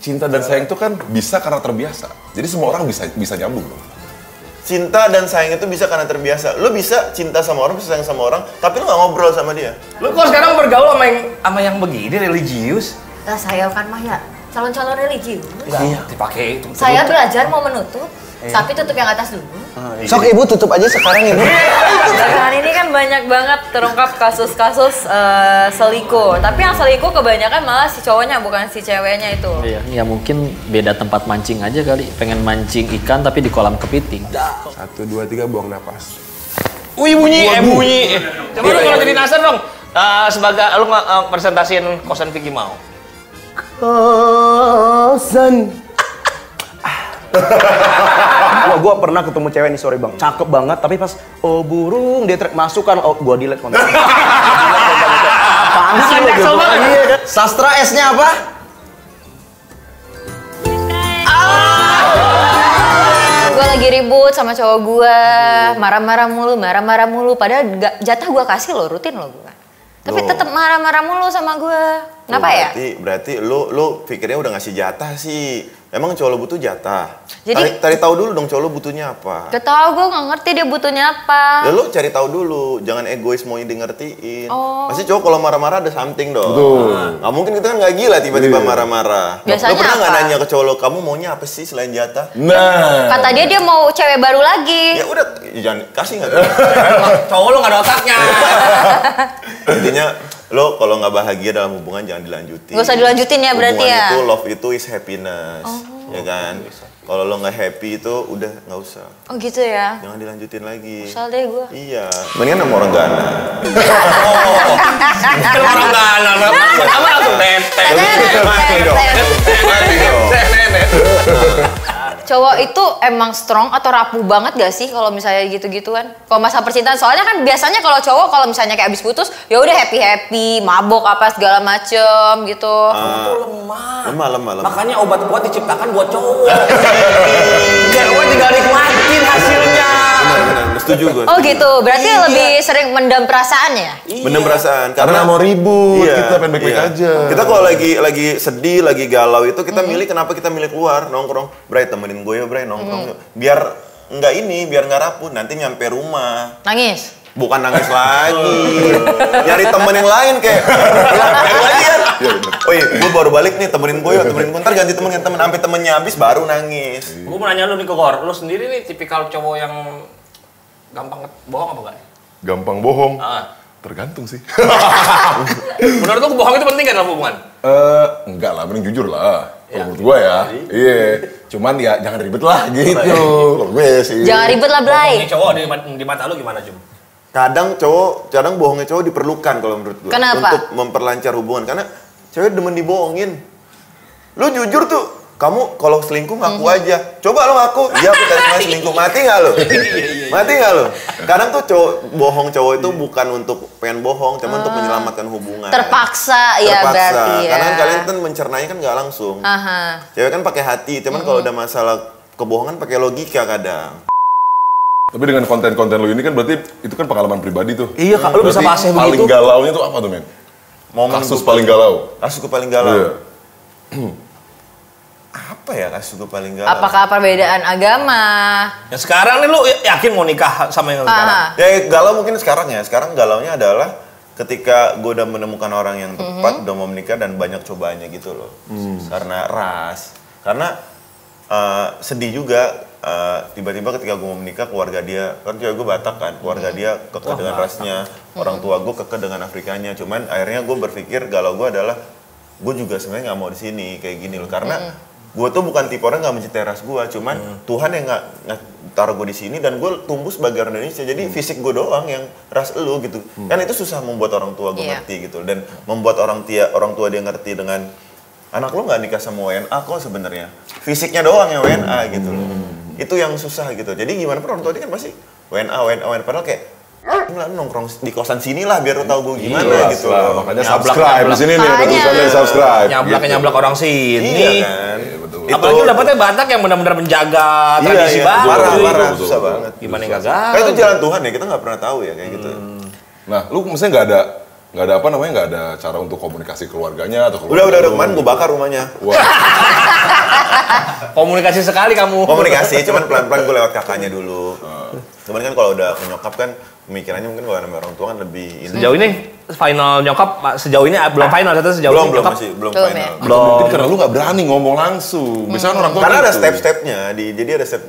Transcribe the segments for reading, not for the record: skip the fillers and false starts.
cinta dan sayang itu kan bisa karena terbiasa. Jadi semua orang bisa nyambung dong. Cinta dan sayang itu bisa karena terbiasa. Lu bisa cinta sama orang, bisa sayang sama orang, tapi lu gak ngobrol sama dia. Lu kok sekarang bergaul sama yang begini, religius? Nah, saya kan mah ya calon-calon religius. Iya, dipakai itu. Saya belajar mau menutup, tapi tutup yang atas dulu. Sok ibu tutup aja sekarang ibu. Belakangan ini kan banyak banget terungkap kasus-kasus selingkuh. Tapi yang selingkuh kebanyakan malah si cowoknya bukan si ceweknya itu. Iya, ya mungkin beda tempat mancing aja kali. Pengen mancing ikan tapi di kolam kepiting. 1, 2, 3 buang napas. Wih bunyi. Coba lu kalau jadi Nasar dong. Sebagai lu presentasiin kosan Vicky mau. Kosan. Gua pernah ketemu cewek nih, sorry bang, cakep banget, tapi pas oh burung dia masuk kan, oh gua delete konten. Apaan sih lo gitu? Sastra S-nya apa? Gue lagi ribut sama cowok gue, marah-marah mulu, padahal jatah gue kasih lo, rutin lo gue. Tapi tetap marah-marah mulu sama gue. Kenapa ya? Berarti lu pikirnya udah ngasih jatah sih. Emang cowok lo butuh jatah? Jadi cari tahu dulu dong cowok lo butuhnya apa. Gak tau, gue gak ngerti dia butuhnya apa. Ya lu cari tahu dulu, jangan egois maunya di ngertiin. Oh. Pasti cowok kalau marah-marah ada something dong. Betul. Nggak mungkin kita kan nggak gila tiba-tiba marah-marah. Biasanya lu pernah nggak apa? nanya ke cowok lo, kamu maunya apa sih selain jatah? Nah. Kata dia mau cewek baru lagi. Ya udah, jangan kasih nggak? Cowok lu nggak ada otaknya. Intinya lo kalau nggak bahagia dalam hubungan jangan dilanjutin. Gak usah dilanjutin ya berarti hubungan ya? itu love itu is happiness, ya kan? Kalau lo nggak happy itu udah nggak usah. Oh gitu ya? Jangan dilanjutin lagi. Kesal deh gue. Iya, mendingan sama orang Ghana. Kalau orang nggak apa langsung Mati dong. Mati dong. Cowok itu emang strong atau rapuh banget gak sih kalau misalnya gitu-gituan? Kalau masalah percintaan, soalnya kan biasanya kalau cowok kalau misalnya kayak abis putus, ya udah happy, mabok apa segala macem gitu. Lemah. Makanya obat kuat diciptakan buat cowok. Cewek tinggal nikmatin hasilnya. Benar, setuju gue. Oh gitu, berarti lebih sering mendam perasaan ya? Mendem perasaan Karena mau ribut, Iya, kita pengen baik-baik iya. aja. Kita kalau lagi sedih, lagi galau itu kita milih kenapa kita milih keluar nongkrong. Bray temenin gue ya Bray nongkrong. Biar biar nggak rapuh. Nanti nyampe rumah. Nangis? Bukan nangis lagi. Nyari temen yang lain kayak. Baru lagi ya. Oh iya, gue baru balik nih temenin gue. Ntar ganti temen sampai temennya habis baru nangis. Gue mau nanya lu nih Kor, lu sendiri nih tipikal cowok yang gampang bohong apa enggak? Gampang bohong. Tergantung sih. Menurut lu bohong itu penting kan dalam hubungan? Enggak lah, mending jujur lah. Kalau menurut gue ya. Iya. Cuman ya jangan ribet lah gitu. Kalau gue sih. Jangan ribet lah, Blay. Bohongnya cowok di mata lu gimana, Jum? Kadang bohongnya cowok diperlukan kalau menurut gue. Kenapa? Untuk memperlancar hubungan. Karena cewek demen dibohongin. Lu jujur tuh, kamu kalau selingkuh ngaku aja. Coba lo ngaku, iya aku tadi kemarin selingkuh. Mati nggak lo? Mati nggak lo? Kadang tuh bohong cowok itu bukan untuk pengen bohong, cuma untuk menyelamatkan hubungan. Terpaksa ya berarti ya. Karena kalian kan mencernanya kan nggak langsung. Cewek kan pakai hati, cuman kalau udah masalah kebohongan pakai logika kadang. Tapi dengan konten-konten lu ini kan berarti itu kan pengalaman pribadi tuh. Iya kak, lu bisa bahasnya paling begitu. galaunya tuh apa tuh men? Kasus paling galau. Kasus paling galau. Iya. Apa ya kasus paling galau? Apakah perbedaan agama? Ya sekarang nih lu yakin mau nikah sama yang sekarang? Ya galau mungkin sekarang ya. Sekarang galaunya adalah ketika gue udah menemukan orang yang tepat, udah mau menikah dan banyak cobaannya gitu loh. Karena ras. Karena sedih juga. Tiba-tiba ketika gue mau menikah, keluarga dia, kan cewek gue Batak kan, keluarga dia kekeh dengan rasnya, orang tua gue kekeh dengan Afrikanya. Cuman akhirnya gue berpikir galau gue adalah gue juga sebenarnya nggak mau di sini kayak gini loh, karena gue tuh bukan tipe orang nggak mencintai ras gue, cuman Tuhan yang nggak taruh gue di sini dan gue tumbuh sebagai orang Indonesia, jadi fisik gue doang yang ras elu gitu, kan itu susah membuat orang tua gue ngerti gitu, dan membuat orang tua dia ngerti dengan anak lo nggak nikah sama WNA kok sebenarnya, fisiknya doang yang WNA gitu loh. Itu yang susah gitu. Jadi gimana pun orang tua dia kan pasti WNA padahal kayak nongkrong di kosan sini lah biar lo tau gue gimana gitu loh. Makanya subscribe di sini nih, tulisannya subscribe. Nyablak orang sini. Iya kan. Betul. Apalagi lu dapetnya Batak yang benar-benar menjaga tradisi baru. Parah, susah banget. Gimana yang gagal? Kayak itu jalan Tuhan ya, kita nggak pernah tahu ya kayak gitu. Nah, lu maksudnya nggak ada apa namanya, nggak ada cara untuk komunikasi keluarganya atau Udah kemarin gue bakar rumahnya. Wah. Komunikasi sekali kamu. Komunikasi, cuman pelan-pelan gue lewat kakaknya dulu. Cuman kan kalau udah ke nyokap kan pemikirannya mungkin kalau nama orang tua kan lebih ini. Sejauh ini final nyokap sejauh ini belum final atau sejauh ini belum nyokap? masih belum Belum, final. ya? Mungkin karena lu nggak berani ngomong langsung. Biasanya orang tua Karena ada gitu. step-stepnya, jadi ada step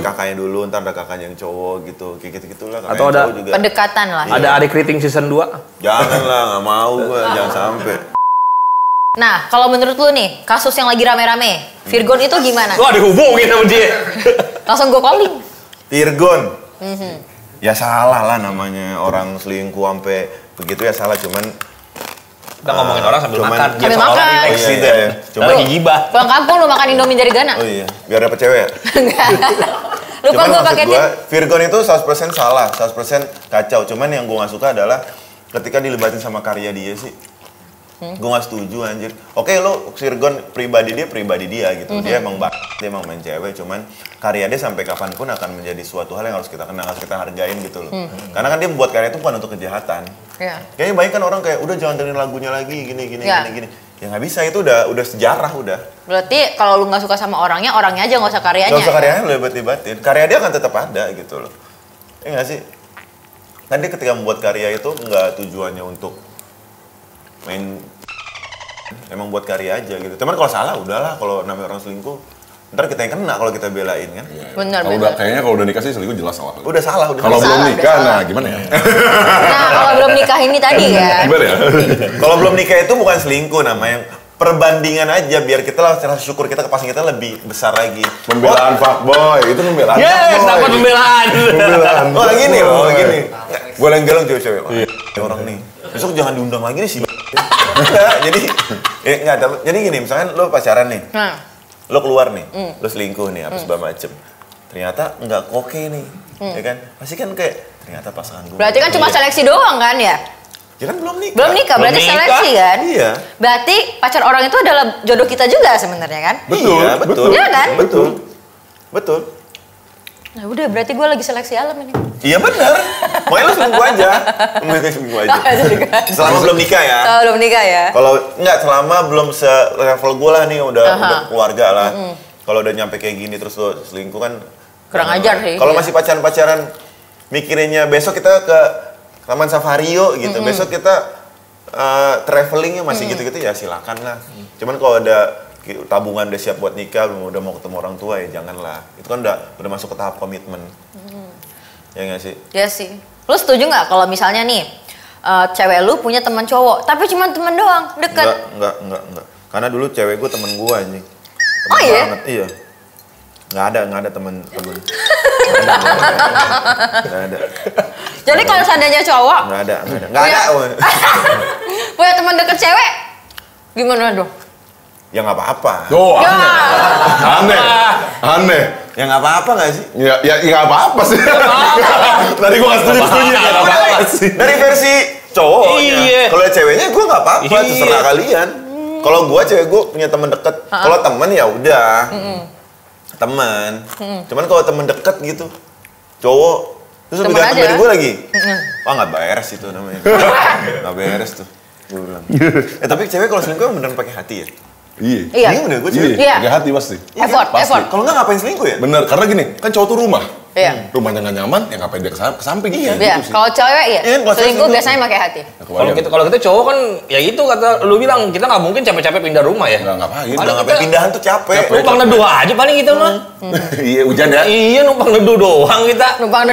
kakaknya dulu, ntar ada kakaknya yang cowok gitu, kayak gitu-gitulah. Kakaknya Atau yang ada cowok juga. Pendekatan lah. Ada Adik Kriting season 2? Janganlah, nggak mau gue, jangan sampai. Nah, kalau menurut lu nih, kasus yang lagi rame-rame, Virgon itu gimana? Wah, dihubungin sama dia. Langsung gue calling. Virgon. Ya salah lah namanya orang selingkuh sampai begitu ya salah, cuman Kita ngomongin orang sambil cuman- makan. Sambil Biar seolah makan. relax Oh, iya, gitu. iya, iya. Cuma Cuma- gibah. Pulang kampung lu makan Indomie dari Ghana? oh iya, biar dapet cewek ya. Enggak. Lupa Cuman gue maksud paketin. gua, Virgon itu 100% salah, 100% kacau. Cuman yang gue gak suka adalah ketika dilibatin sama karya dia sih. Gue gak setuju anjir. Oke lo Virgon pribadi dia gitu. Dia emang dia emang main cewek. Cuman karya dia sampai kapanpun akan menjadi suatu hal yang harus kita kenang, harus kita hargain gitu loh. Karena kan dia membuat karya itu bukan untuk kejahatan. Iya. Kayaknya banyak kan orang kayak udah jangan dengerin lagunya lagi gini. Ya. Ya nggak bisa, itu udah sejarah udah. Berarti kalau lu nggak suka sama orangnya aja nggak usah karyanya. Gak usah karyanya lo libatin. Karya dia akan tetap ada gitu loh. Iya nggak sih? Kan dia ketika membuat karya itu nggak tujuannya untuk main, emang buat karya aja gitu. Cuman kalau salah udahlah, kalau namanya orang selingkuh, ntar kita yang kena kalau kita belain kan. Benar, Kalau benar. udah kayaknya kalau udah nikah sih selingkuh jelas salah. Udah salah, udah Kalau salah. belum Salah, nikah, udah nah salah. gimana ya? Nah, kalau belum nikah ini tadi ya. Gimana ya? Kalau belum nikah itu bukan selingkuh namanya, perbandingan aja biar kita lah rasa syukur kita kepasangan kita lebih besar lagi. Pembelaan fuckboy, itu pembelaan Yes, fuckboy. dapat pembelaan. Pembelaan. Oh gini loh, fuckboy. gini. Gue geleng-geleng cewek-cewek. Ini orang nih. Besok jangan diundang lagi nih si Enggak, jadi gini, misalkan lo pacaran nih. Nah, Lo keluar nih, lo selingkuh nih, apa segala macem. Ternyata nggak oke nih, ya kan? Pasti kan kayak, ternyata pasangan gue. berarti kan cuma seleksi doang kan ya? Ya kan belum nikah. Belum nikah, berarti Belum nikah. seleksi kan? Iya. Berarti pacar orang itu adalah jodoh kita juga sebenarnya kan? Betul, Iya, betul. Iya kan? Betul. Betul. Nah udah, berarti gue lagi seleksi alam ini. Iya benar. Makanya lo selingkuh aja. Makanya selingkuh aja. Selama belum nikah ya. Kalau belum nikah ya? Kalau enggak, selama belum se-level gue lah nih, udah keluarga lah. Kalau udah nyampe kayak gini terus lo selingkuh kan Kurang ajar sih, Kalau iya. masih pacaran-pacaran mikirinnya besok kita ke Taman Safari yuk gitu. Besok kita travelingnya masih gitu-gitu ya silakan lah. Cuman kalau ada tabungan udah siap buat nikah, udah mau ketemu orang tua ya janganlah. Itu kan udah masuk ke tahap komitmen. Ya nggak sih? Ya sih. Lu setuju nggak kalau misalnya nih cewek lu punya teman cowok, tapi cuma teman doang, deket? Enggak. Karena dulu cewek gue temen gue anjing. Oh iya? Banget. Iya. Nggak ada temen. Nggak ada. Jadi kalau seandainya cowok Nggak ada. punya teman deket cewek, gimana dong? Ya nggak apa-apa. Tuh, Ya. aneh. Ya nggak apa-apa nggak sih? Ya nggak apa-apa sih. Tadi gua nggak setuju. Ya, udah, dari versi cowoknya. Iya. Kalau ceweknya gue nggak apa-apa, Iya. terserah kalian. Kalau gue cewek gue punya temen deket. Kalau temen ya udah. Temen. Cuman kalau temen deket gitu, cowok terus lebih Temen ganteng aja. dari gue lagi. Wah nggak beres itu namanya. Nggak beres tuh. Gue bilang. Tapi cewek kalau selingkuh emang beneran pakai hati ya? Iya. Iya. Iya bener, gue cewek. Iya. Pakai hati pasti. Effort, Pasti. effort. Kalau nggak ngapain selingkuh ya? Bener, karena gini, kan cowok tuh rumah. Iya. Rumahnya nggak nyaman, ya ngapain dia ke samping? Iya. Gitu sih. Kalau cewek ya, Iya, kalau cewek selingkuh selingkuh. biasanya pakai hati. Ya, Kalau kita cowok kan ya itu kata lu bilang kita nggak mungkin capek-capek pindah rumah ya. nggak ngapain. Udah Paling ngapain kita- pindahan tuh capek. Numpang neduh aja paling gitu mah. Iya, hujan ya. Iya numpang neduh doang kita. Numpang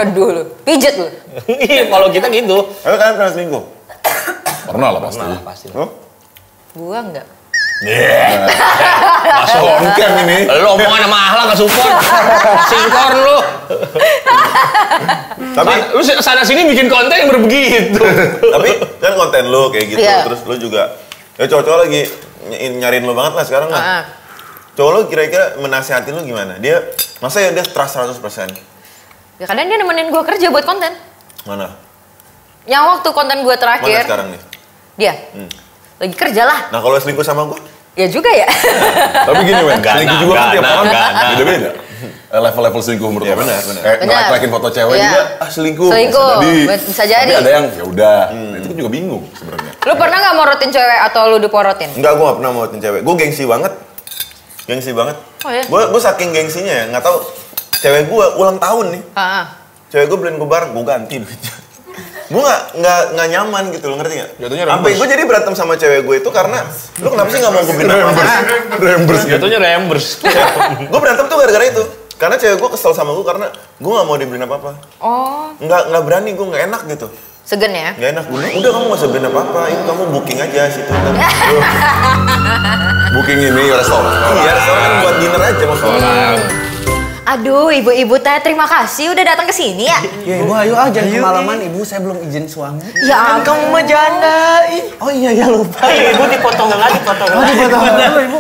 neduh lu. Pijet lu. Iya kalau kita gitu. Tapi kalian pernah selingkuh? Pernah lah pasti. Pasti. Huh? Gua enggak. Masuk. Konkem ini. Lu omongan sama Ahla nggak support. Singkor lu. Tapi Lu sana sini bikin konten yang berbegitu. tapi kan konten lu kayak gitu, Iya. terus lu juga ya cowok-cowok lagi nyariin lu banget lah sekarang lah. Ah. Cowok lu kira-kira menasihatin lu gimana? Dia masa ya dia trust 100%? Ya kadang dia nemenin gua kerja buat konten. Mana? Yang waktu konten gua Mana terakhir, sekarang nih? dia lagi kerja lah. Nah, kalau selingkuh sama gua? Ya juga ya. Tapi gini, men, selingkuh juga kan tiap orang gana. beda-beda. Level-level selingkuh menurut Iya, orang. benar, benar. Kayak Benar. nge-like-in foto cewek Iya. juga, selingkuh. Selingkuh, Bisa bisa jadi. Tapi ada yang, ya udah. Nah, itu kan juga bingung sebenarnya. Lu pernah nggak morotin cewek atau lu diporotin? Enggak, gua gak pernah mau cewek. Gua gengsi banget. Gengsi banget. Oh ya? Gue saking gengsinya ya, nggak tahu cewek gue ulang tahun nih. Cewek gue beliin gue barang, gue ganti duitnya. Gue nggak nyaman gitu, lo ngerti nggak? Jatuhnya Sampai gue jadi berantem sama cewek gue itu karena lu kenapa sih nggak mau gue beliin apa-apa? Reimburse. Jatuhnya reimburse. Gue berantem tuh gara-gara itu. Karena cewek gue kesel sama gue karena gue nggak mau dibeliin apa-apa. Oh. Nggak berani, gue nggak enak gitu. Segen ya? Nggak enak. Udah kamu nggak usah beliin apa-apa, ini kamu booking aja situ. Booking ini restoran. Iya, restoran kan buat dinner aja maksudnya. Aduh, ibu-ibu teh terima kasih udah datang ke sini ya. Ya ibu ayo aja kemalaman ibu, saya belum izin suami. Ya Kan kamu mah janda. Oh iya ya lupa. Ibu dipotong nggak dipotong. Oh dipotong dulu ibu.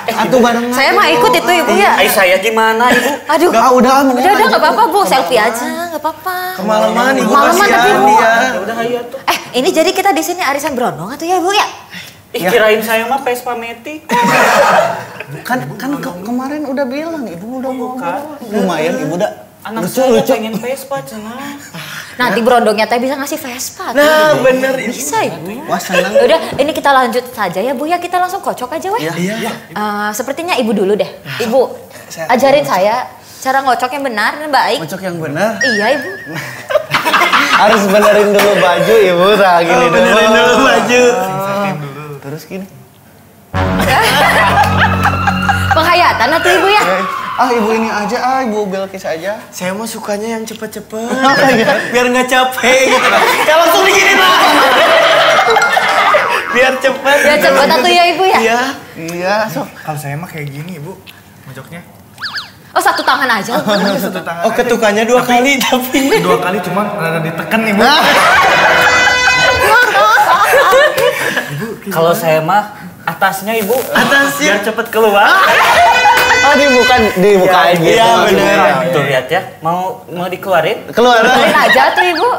Atuh barengan. saya mah ikut itu ibu ya. Saya gimana ibu? Aduh. Udah Udah nggak apa-apa bu, selfie aja nggak apa-apa. Kemalaman ibu Kemalaman tapi kasihan bu. dia. Udah ayo tuh. Ini jadi kita di sini arisan berondong atau ya ibu ya? Kirain saya mah Vespa Matic. Kan kemarin udah bilang ibu udah mau. Lumayan ibu dah. Anak saya pengen Vespa cenah. Nanti berondongnya teh bisa ngasih Vespa. Nah bener Bisa ibu. Wah senang. Udah, ini kita lanjut saja ya bu ya, kita langsung kocok aja weh. Iya. Sepertinya ibu dulu deh. Ibu, ajarin saya cara ngocok yang benar dan baik. Ngocok yang benar. Iya ibu. Harus benerin dulu baju ibu. Nah gini dulu. Benerin dulu baju. Terus gini. Penghayatan atau ibu ya? Ibu ini aja, ibu Belkis aja. Saya mah sukanya yang cepet-cepet. Biar nggak capek gitu. Ya langsung digini lah. Biar cepet. Biar cepet atau ya ibu ya? Iya. Sok. Kalau saya mah kayak gini ibu, mojoknya. Oh satu tangan aja. Satu tangan. Oh ketukannya dua kali tapi. Dua kali cuma rada ditekan ibu. Kalau saya mah atasnya ibu. Atasnya. Biar cepet keluar. Oh dibukain gitu. Iya bener. Tuh lihat ya, mau dikeluarin. Keluar. Keluarin aja tuh ibu.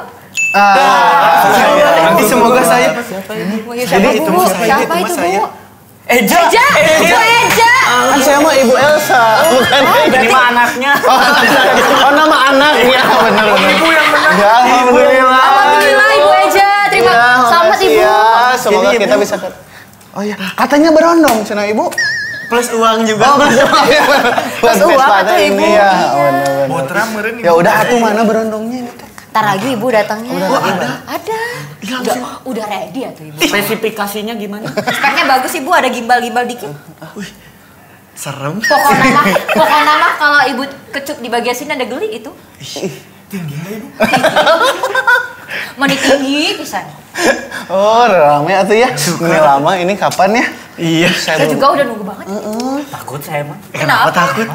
Nanti semoga saya. Siapa bu? Siapa itu bu? Eja. Ibu Eja. Kan saya mah ibu Elsa. Bukan. Ini mah anaknya. Oh nama anaknya bener. Ibu yang benar. Ya alhamdulillah. Alhamdulillah ibu Eja. Terima selamat ibu. Semoga kita bisa. Oh iya, katanya berondong cina ibu. Plus uang juga. Plus uang atau ibu? Iya, bener. Botra meren ibu. Ya udah atuh mana berondongnya ini teh? Ntar lagi ibu datangnya. Ada. Udah ready atau ibu? Spesifikasinya gimana? Speknya bagus ibu, ada gimbal-gimbal dikit. Serem. Pokok nama kalau ibu kecup di bagian sini ada geli itu. Tinggi nggak ibu? Mani tinggi pisan. Oh, rame atuh ya. Ini lama ini kapan ya? Iya. Saya juga udah nunggu banget. Takut saya mah. Kenapa? Takut.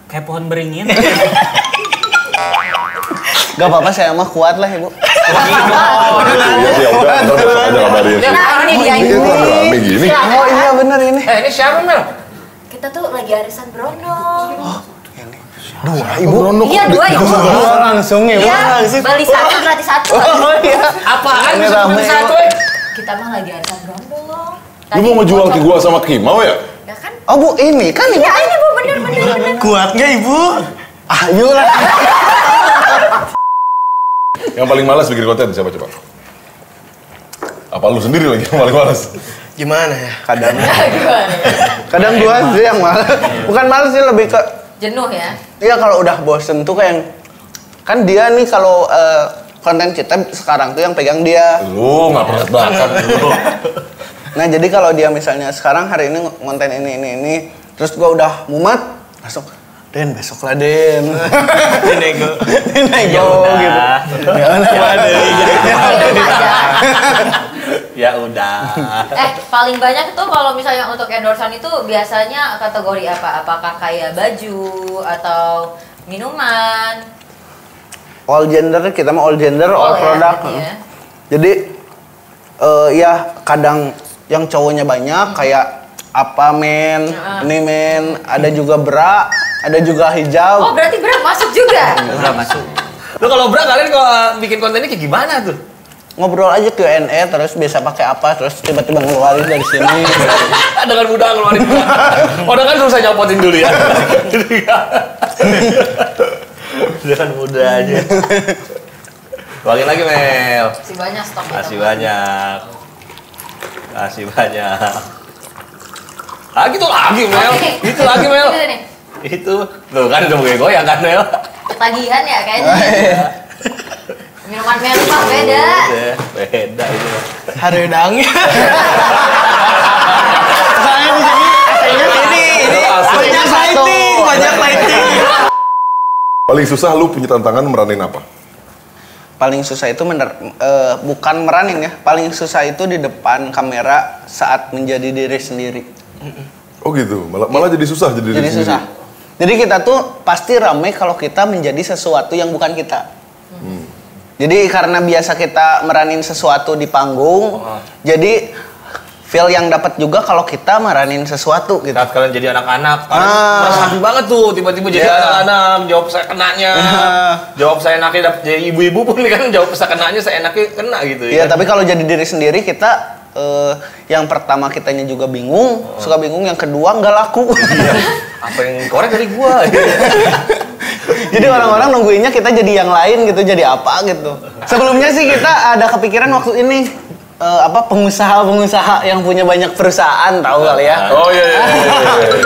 Kayak pohon beringin. Gak apa-apa saya mah kuat lah ibu. Ya udah, ada kabarin. Nah ini dia ibu. Rame gini. Oh iya bener ini. Ini siapa Mel? Kita tuh lagi arisan berondong. Ibu. Iya dua ibu. Dua langsung ya. Iya, beli satu gratis satu. Oh iya. Apaan Ini sih rame, satu? Kita mah lagi arisan berondong. Lu mau ngejual ke gua sama Kimau ya? Ya kan? Oh bu ini kan ibu. Iya ini bu bener. Kuat nggak ibu? Ayo lah. Yang paling malas bikin konten siapa coba? Apa lu sendiri lagi yang paling malas? Gimana ya? Kadang gua sih yang malas. Bukan malas sih lebih ke Jenuh ya. iya kalau udah bosen tuh kayak kan dia nih kalau konten kita sekarang tuh yang pegang dia. Lu nggak pernah bakat lu. Nah jadi kalau dia misalnya sekarang hari ini konten ini terus gua udah mumet langsung Den besok lah Den. Dinego. Dinego gitu. Ya Ya udah. Paling banyak tuh kalau misalnya untuk endorsean itu biasanya kategori apa? Apakah kayak baju atau minuman? All gender kita mah all gender all ya, product. ya. Jadi ya kadang yang cowoknya banyak kayak apa men, ini men, ada juga bra, ada juga hijab. Oh berarti berat masuk juga. Udah masuk. Lu kalau Bra kalian kalau bikin kontennya kayak gimana tuh? Ngobrol aja Q&A terus biasa pakai apa terus tiba-tiba ngeluarin dari sini. Dengan mudah ngeluarin. Orang kan susah nyopotin dulu ya. Dengan mudah aja. Tuangin lagi Mel. Masih banyak stok. Kasih banyak. Kasih banyak. Ah gitu lagi Mel. Gitu lagi Mel. Gitu nih. Itu. Tuh kan udah mulai goyang kan Mel. Ketagihan ya kayaknya. Minuman merah mah beda. Beda itu. Hareudang. Saya di sini ini banyak lighting. Paling susah lu punya tantangan meranin apa? Paling susah itu bukan meranin ya. Paling susah itu di depan kamera saat menjadi diri sendiri. Oh gitu, malah jadi susah jadi diri sendiri. Susah. Jadi kita tuh pasti ramai kalau kita menjadi sesuatu yang bukan kita. Jadi karena biasa kita meranin sesuatu di panggung, jadi feel yang dapat juga kalau kita meranin sesuatu gitu. Saat kalian jadi anak-anak, kalian merasa happy banget tuh tiba-tiba jadi anak-anak, jawab saya kenanya, jawab saya enaknya jadi ibu-ibu pun kan jawab saya kenanya saya enaknya kena gitu. Iya, tapi kalau jadi diri sendiri kita yang pertama kitanya juga bingung, suka bingung, yang kedua nggak laku. Apa yang korek dari gua? Jadi orang-orang nungguinnya kita jadi yang lain gitu, jadi apa gitu. Sebelumnya sih kita ada kepikiran waktu ini pengusaha-pengusaha yang punya banyak perusahaan, tahu kali ya. Oh iya.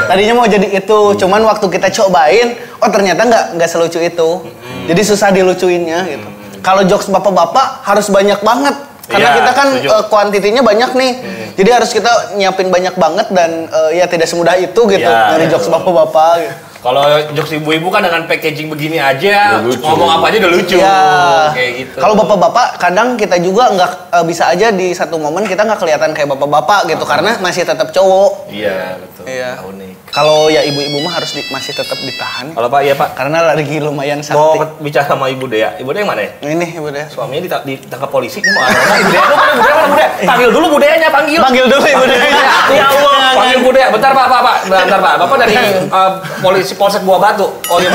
Tadinya mau jadi itu, cuman waktu kita cobain, oh ternyata nggak selucu itu. Jadi susah dilucuinnya gitu. Kalau jokes bapak-bapak harus banyak banget. Karena kita kan kuantitinya banyak nih. Jadi harus kita nyiapin banyak banget dan ya tidak semudah itu gitu. Dari jokes bapak-bapak gitu. Kalau jokes ibu-ibu kan dengan packaging begini aja, ngomong apa aja udah lucu. Kayak gitu. Kalau bapak-bapak kadang kita juga nggak bisa aja di satu momen kita nggak kelihatan kayak bapak-bapak gitu karena masih tetap cowok. Iya, betul. Iya. Unik. Kalau ya ibu-ibu mah harus masih tetap ditahan. Kalau Pak, iya Pak. Karena lagi lumayan sakti. Mau bicara sama Ibu Dea. Ibu Dea yang mana ya? Ini Ibu Dea. Suaminya ditangkap polisi. Ini mau apa? Ibu Dea, Ibu Dea. Panggil dulu Bu Deanya, panggil. Panggil dulu Ibu Dea. Ya Allah. Panggil Bu Dea. Bentar Pak. Bentar Pak. Bapak dari polisi Polsek Buah Batu. Oh iya.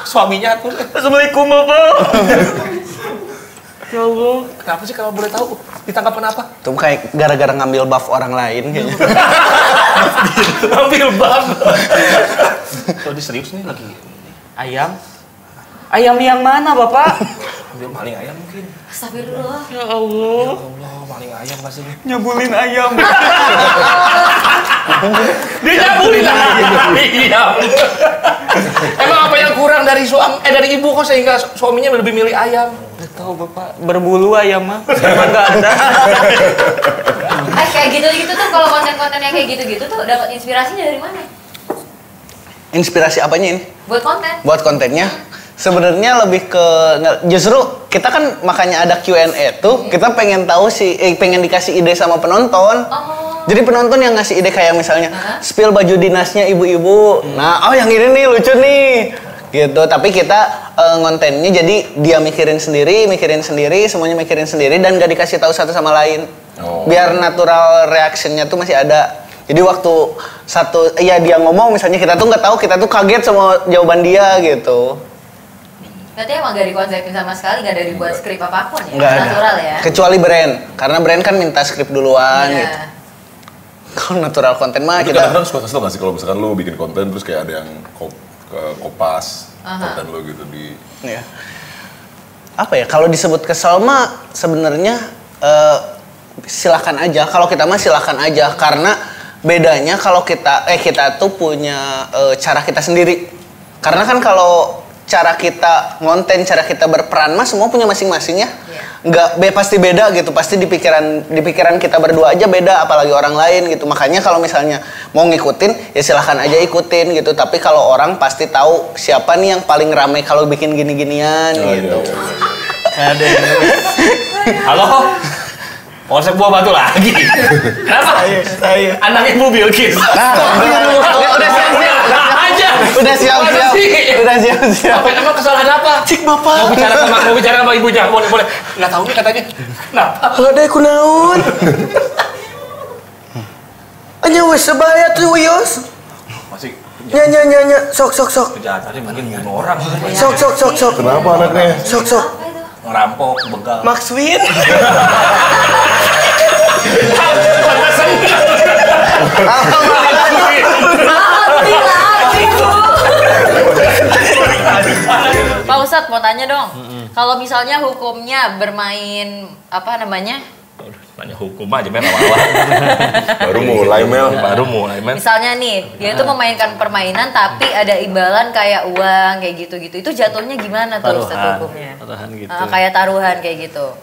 Suaminya tuh. Assalamualaikum Bapak. Ya Allah. Kenapa sih kalau boleh tahu? Ditangkap kenapa? Tuh kayak gara-gara ngambil buff orang lain kayaknya. Ngambil buff. Kalau dia serius nih lagi. Ayam? Ayam yang mana Bapak? Dia maling ayam mungkin. Astagfirullah. Ya Allah. Ya Allah, maling ayam pasti nih. Nyabulin ayam. Dia nyabulin ayam. Emang apa yang kurang dari dari ibu kok sehingga suaminya lebih milih ayam? Gak tahu Bapak. Berbulu ayam mah. Emang nggak ada. Kayak gitu-gitu tuh kalau konten-konten yang kayak gitu-gitu tuh dapat inspirasinya dari mana? Inspirasi apanya ini? Buat konten. Buat kontennya? Sebenarnya lebih ke justru kita kan makanya ada Q&A tuh kita pengen tahu pengen dikasih ide sama penonton. Jadi penonton yang ngasih ide kayak misalnya spill baju dinasnya ibu-ibu. Nah, yang ini nih lucu nih. Gitu. Tapi kita ngontennya jadi dia mikirin sendiri, semuanya mikirin sendiri dan gak dikasih tahu satu sama lain. Biar natural reactionnya tuh masih ada. Jadi waktu dia ngomong misalnya kita tuh nggak tahu, kita tuh kaget sama jawaban dia gitu. Berarti emang gak dikonsepin sama sekali, gak ada dibuat skrip apapun ya? Nggak ada. Natural ya? Kecuali brand, karena brand kan minta skrip duluan gitu. Kalau natural konten mah Itu kita... kadang-kadang suka kesel gak sih kalau misalkan lu bikin konten terus kayak ada yang kopas konten lu gitu di... Ya. Apa ya, kalau disebut kesel mah sebenarnya silakan aja. Kalau kita mah silakan aja, karena bedanya kalau kita tuh punya cara kita sendiri. Karena kan kalau cara kita ngonten, cara kita berperan mah semua punya masing-masing ya. Nggak pasti beda gitu, pasti di pikiran kita berdua aja beda, apalagi orang lain gitu. Makanya kalau misalnya mau ngikutin ya silahkan aja ikutin gitu. Tapi kalau orang pasti tahu siapa nih yang paling ramai kalau bikin gini-ginian gitu. Ada. Halo. Polsek Buah Batu lagi. Kenapa? Saya. Anak Ibu Bilkis. Udah siap. Emang kesalahan apa? Cik Bapak. Mau bicara sama ibunya. Boleh. Nggak tahu nih katanya. Kenapa? Ada kunaon? Anya wes sebaya tuh Wios. Masih Nya. Sok. kejahatan mungkin bunuh orang. Sok. Kenapa anaknya? Sok. Ngerampok, begal. Maxwin. Pak Ustadz mau tanya dong, kalau misalnya hukumnya bermain apa namanya Nanya hukum aja Mel awal-awal. Baru mulai Mel. Misalnya nih, dia itu memainkan permainan tapi ada imbalan kayak uang kayak gitu-gitu. Itu jatuhnya gimana tuh Ustaz hukumnya? Taruhan gitu. Kayak taruhan kayak gitu.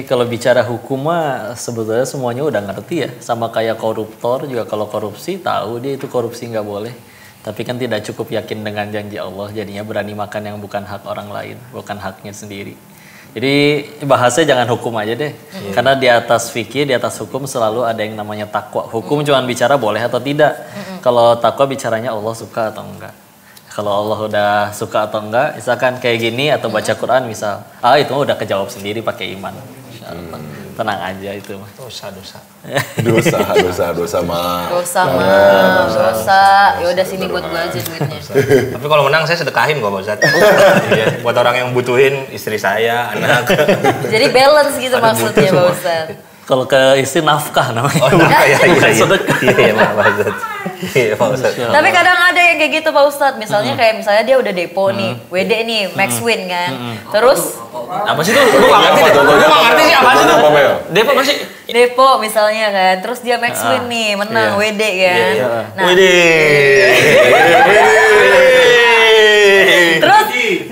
Kalau bicara hukum mah sebetulnya semuanya udah ngerti ya. Sama kayak koruptor juga, kalau korupsi tahu dia itu korupsi nggak boleh. Tapi kan tidak cukup yakin dengan janji Allah, jadinya berani makan yang bukan hak orang lain, bukan haknya sendiri. Jadi bahasanya jangan hukum aja deh. Karena di atas fikih, di atas hukum selalu ada yang namanya takwa. Hukum cuma bicara boleh atau tidak. Kalau takwa bicaranya Allah suka atau enggak. Kalau Allah udah suka atau enggak, misalkan kayak gini atau baca Quran misal. Itu mah udah kejawab sendiri pakai iman. Tenang aja itu mah. Dosa. Dosa mah. Ya udah sini buat gua aja duitnya. Tapi kalau menang saya sedekahin kok Pak Ustadz. Iya, buat orang yang butuhin, istri saya, anak. Jadi balance gitu maksudnya Pak Ustadz. Kalau ke istri nafkah namanya. Iya Pak Ustadz. Iya Pak Ustadz. Tapi kadang ada yang kayak gitu Pak Ustadz. Misalnya dia udah depo nih, WD nih, Max Win kan. Terus apa sih tuh? Gue gak ngerti sih apa sih tuh. Depo apa sih? Depo misalnya kan, terus dia Max Win nih, menang WD kan. Nah,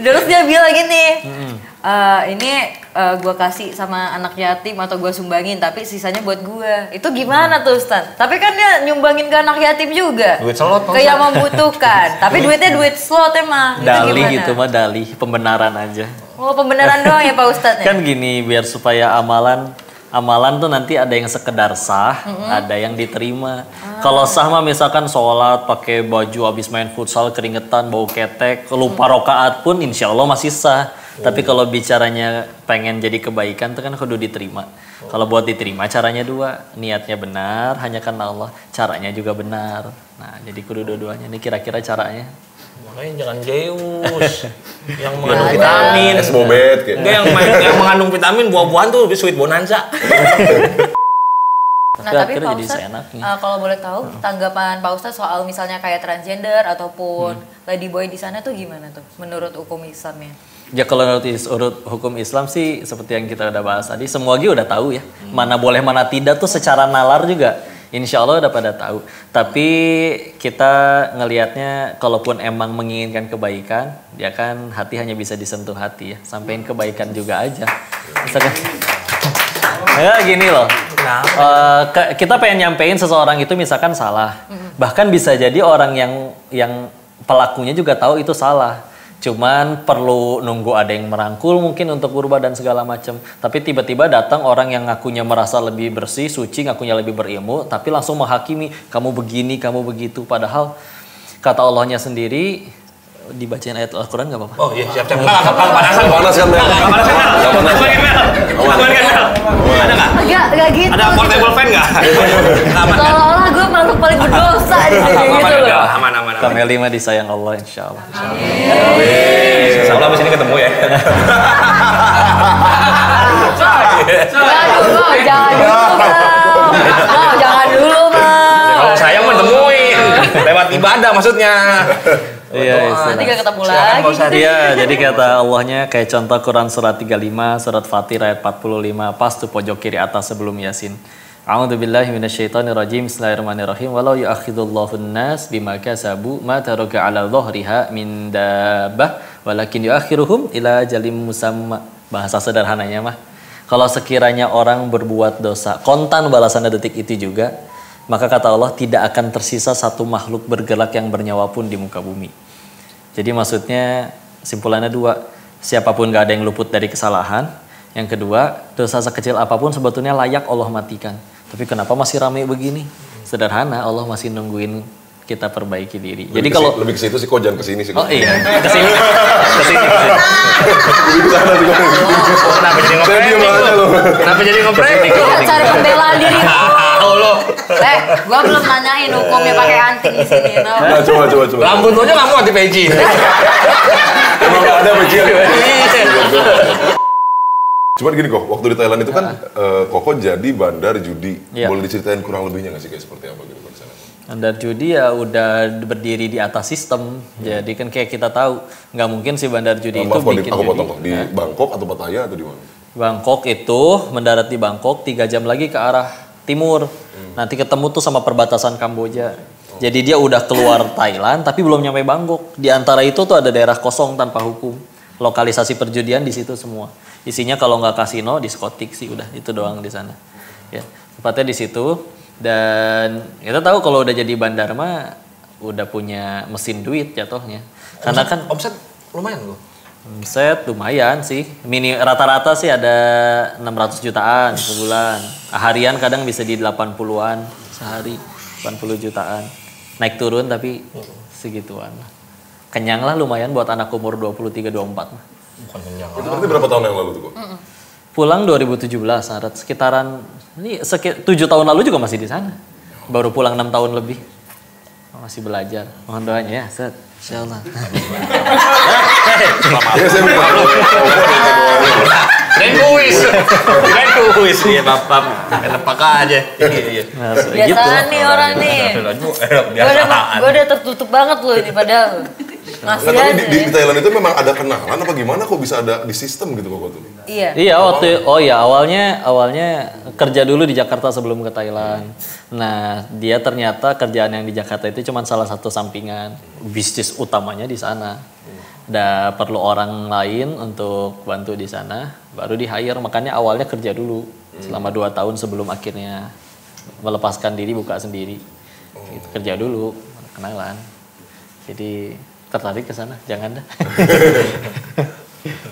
terus dia bilang gini, ini gue kasih sama anak yatim atau gue sumbangin, tapi sisanya buat gue. Itu gimana tuh Ustaz? Tapi kan dia nyumbangin ke anak yatim juga. Duit slot. Ke yang membutuhkan. Tapi duitnya duit slot emang. Dalih gitu mah dalih, pembenaran aja. Oh pembenaran doang ya Pak Ustadz ya? Kan gini, biar supaya amalan tuh nanti ada yang sekedar sah, ada yang diterima. Kalau sah mah misalkan sholat pakai baju habis main futsal keringetan bau ketek, lupa rokaat pun insya Allah masih sah. Tapi kalau bicaranya pengen jadi kebaikan tuh kan kudu diterima. Kalau buat diterima caranya dua, niatnya benar hanya karena Allah, caranya juga benar. Nah jadi kudu dua-duanya. Ini kira-kira caranya. Makanya jangan Zeus yang mengandung vitamin. Es bobet kayak. Enggak yang mengandung vitamin buah-buahan tuh sweet bonanza. Nah tapi Pak Ustadz, kalau boleh tahu tanggapan Pak Ustadz soal misalnya kayak transgender ataupun ladyboy di sana tuh gimana tuh menurut hukum Islamnya? Ya kalau menurut hukum Islam sih seperti yang kita udah bahas tadi, semua udah tahu ya. Mana boleh mana tidak tuh secara nalar juga. Insya Allah udah pada tahu. Tapi kita ngelihatnya kalaupun emang menginginkan kebaikan, ya kan hati hanya bisa disentuh hati ya. Sampein kebaikan juga aja. Misalkan, ya gini loh. Kita pengen nyampein seseorang itu misalkan salah. Bahkan bisa jadi orang yang pelakunya juga tahu itu salah. Cuman perlu nunggu ada yang merangkul mungkin untuk berubah dan segala macam. Tapi tiba-tiba datang orang yang ngakunya merasa lebih bersih, suci, ngakunya lebih berilmu, tapi langsung menghakimi, kamu begini, kamu begitu. Padahal kata Allahnya sendiri, dibacain ayat Al-Quran gak apa-apa? Oh iya, siap-siap. Panas kan, Mel? Ada nggak? Enggak gitu. Ada portable fan nggak? Seolah-olah gue makhluk paling berdosa di sini gitu loh. Aman. Kameli mah disayang Allah insya Allah. Insya Allah abis ini ketemu ya. Jangan dulu Bang. Kalau saya mau temuin lewat ibadah maksudnya. Iya, nanti gak ketemu lagi. Iya, jadi kata Allahnya kayak contoh Quran surat 35, surat Fatir ayat 45, pas tuh pojok kiri atas sebelum Yasin. A'udzubillahi minasyaitonirrajim. Bismillahirrahmanirrahim. Walau yu'akhidullahu an-nas bima kasabu ma taraka 'ala dhahriha min dabbah walakin yu'akhiruhum ila ajalin musamma. Bahasa sederhananya mah, kalau sekiranya orang berbuat dosa, kontan balasannya detik itu juga, maka kata Allah tidak akan tersisa satu makhluk bergerak yang bernyawa pun di muka bumi. Jadi maksudnya simpulannya dua, siapapun gak ada yang luput dari kesalahan. Yang kedua, dosa sekecil apapun sebetulnya layak Allah matikan. Tapi kenapa masih ramai begini? Sederhana, Allah masih nungguin kita perbaiki diri. Jadi kalau lebih ke situ sih, kok jangan ke sini sih. Oh iya, ke sini. Kenapa jadi ngompreng? Kenapa jadi ngompreng? Cari pembelaan diri. Gua belum nanyain hukumnya pakai anting di sini. Nah, coba. Rambut lo aja nggak mau anti peci. Emang nggak ada peci. Cuman gini kok, waktu di Thailand itu kan Koko jadi bandar judi. Boleh diceritain kurang lebihnya nggak sih kayak seperti apa gitu di sana? Bandar judi ya udah berdiri di atas sistem. Jadi kan kayak kita tahu nggak mungkin si bandar judi itu bikin aku potong kok. Di Bangkok atau Pattaya atau di mana? Bangkok itu mendarat di Bangkok 3 jam lagi ke arah timur. Nanti ketemu tuh sama perbatasan Kamboja. Jadi dia udah keluar Thailand tapi belum nyampe Bangkok. Di antara itu tuh ada daerah kosong tanpa hukum. Lokalisasi perjudian di situ semua. Isinya kalau nggak kasino, diskotik sih udah itu doang di sana. Ya, tepatnya di situ. Dan kita tahu kalau udah jadi bandar mah udah punya mesin duit jatuhnya. Karena kan omset lumayan loh. omset lumayan sih. Rata-rata sih ada 600 jutaan sebulan. Harian kadang bisa di 80-an sehari, 80 jutaan. Naik turun tapi segituan. Kenyang lah lumayan buat anak umur 23 24 mah. Bukan kenyang. Itu berarti berapa tahun yang lalu tuh kok? Pulang 2017, Maret, sekitaran ini 7 tahun lalu juga masih di sana. Baru pulang 6 tahun lebih. Masih belajar. Mohon doanya ya, Set. Insyaallah. Ya saya minta Kuis. Iya, Bapak. Enak aja. Iya. Biasaan nih orang nih. Gue udah tertutup banget loh ini padahal. Ngasih Nah, tapi aja. di Thailand itu memang ada kenalan apa gimana kok bisa ada di sistem gitu kok tuh? Iya. Iya awalnya kerja dulu di Jakarta sebelum ke Thailand. Nah dia ternyata kerjaan yang di Jakarta itu cuma salah satu sampingan, bisnis utamanya di sana. Dan perlu orang lain untuk bantu di sana, baru di hire. Makanya awalnya kerja dulu selama 2 tahun sebelum akhirnya melepaskan diri buka sendiri. Gitu, kerja dulu kenalan. Jadi tertarik ke sana, jangan dah.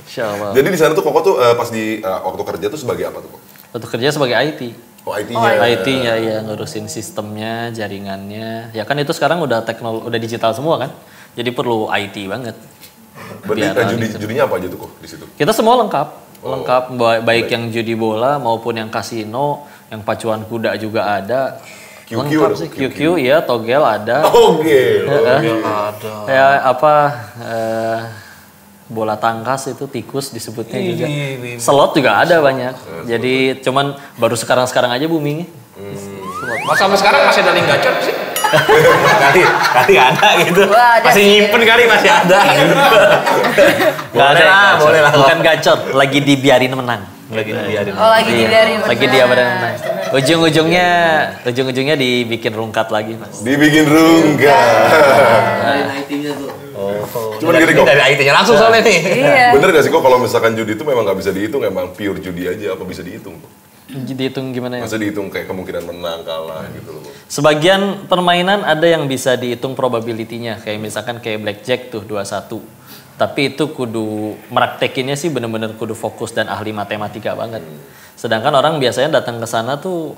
Insyaallah. Jadi di sana tuh Koko tuh pas di waktu kerja tuh sebagai apa tuh kok? Untuk kerja sebagai IT. Oh IT-nya. IT-nya ya ngurusin sistemnya, jaringannya. Ya kan itu sekarang udah udah digital semua kan. Jadi perlu IT banget. Berarti judinya apa aja tuh kok di situ? Kita semua lengkap. Lengkap baik yang judi bola maupun yang kasino, yang pacuan kuda juga ada. QQ Lengkap ada, sih. QQ. QQ ya, togel ada. Oke. Ada. Kayak apa bola tangkas itu tikus disebutnya juga. Slot juga ada banyak. Jadi cuman baru sekarang aja booming. Masa sampai sekarang masih ada link gacor sih? kali ada gitu. Wah, ada masih sih. nyimpen kali masih ada. Nggak ada yang gacor. boleh lah. Bukan gacor, lagi dibiarin menang. Lagi dibiarin. Oh lagi Iya, dibiarin lagi dia menang. Ujung-ujungnya dibikin rungkat lagi, Mas. Dibikin rungkat. Cuman gini kok. Dari IT-nya langsung soalnya nih. Iya. Bener gak sih kok kalau misalkan judi itu memang nggak bisa dihitung, emang pure judi aja apa bisa dihitung? Dihitung gimana ya? Masa dihitung kayak kemungkinan menang kalah gitu loh. Sebagian permainan ada yang bisa dihitung probability-nya, kayak misalkan kayak blackjack tuh 21. Tapi itu kudu meraktekinnya sih bener-bener kudu fokus dan ahli matematika banget. Sedangkan orang biasanya datang ke sana tuh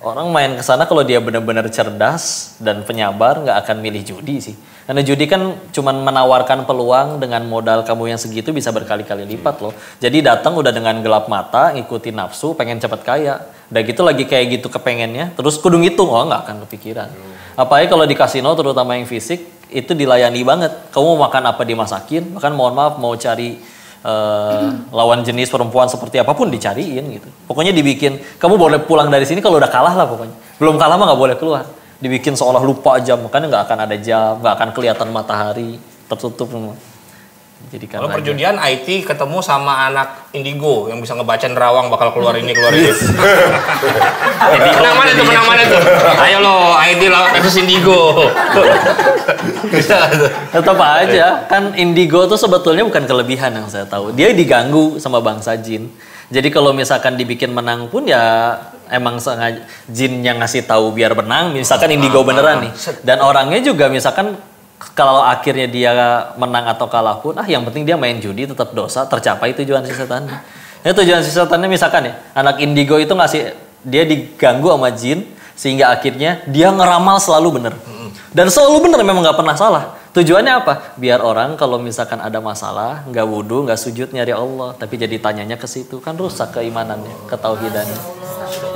orang main ke sana kalau dia benar-benar cerdas dan penyabar nggak akan milih judi sih. Karena judi kan cuman menawarkan peluang dengan modal kamu yang segitu bisa berkali-kali lipat loh. Jadi datang udah dengan gelap mata, ngikutin nafsu, pengen cepet kaya. Udah gitu lagi kayak gitu kepengennya, terus kudu ngitung, oh nggak akan kepikiran. Apalagi kalau di kasino terutama yang fisik, itu dilayani banget. Kamu mau makan apa dimasakin, bahkan mohon maaf mau cari lawan jenis perempuan seperti apapun dicariin gitu. Pokoknya dibikin, kamu boleh pulang dari sini kalau udah kalah lah pokoknya. Belum kalah mah nggak boleh keluar. Dibikin seolah lupa jam, makanya nggak akan ada jam, nggak akan kelihatan matahari, tertutup semua. Jadi Kalau perjudian IT ketemu sama anak indigo yang bisa ngebaca nerawang bakal keluar ini keluar itu. Menang mana tuh? Ayo lo IT lawan versus indigo. Bisa tuh. Tetap aja, kan indigo tuh sebetulnya bukan kelebihan yang saya tahu. Dia diganggu sama bangsa jin. Jadi kalau misalkan dibikin menang pun ya emang sengaja jin yang ngasih tahu biar menang, misalkan indigo beneran nih. Dan orangnya juga misalkan kalau akhirnya dia menang atau kalah pun, yang penting dia main judi tetap dosa, tercapai tujuan si setannya. Ya tujuan si setannya misalkan ya, anak indigo itu ngasih, dia diganggu sama jin, sehingga akhirnya dia ngeramal selalu bener. Dan selalu bener, memang nggak pernah salah. Tujuannya apa? Biar orang kalau misalkan ada masalah, nggak wudhu, nggak sujud nyari Allah, tapi jadi tanyanya ke situ, kan rusak keimanannya, ketauhidannya.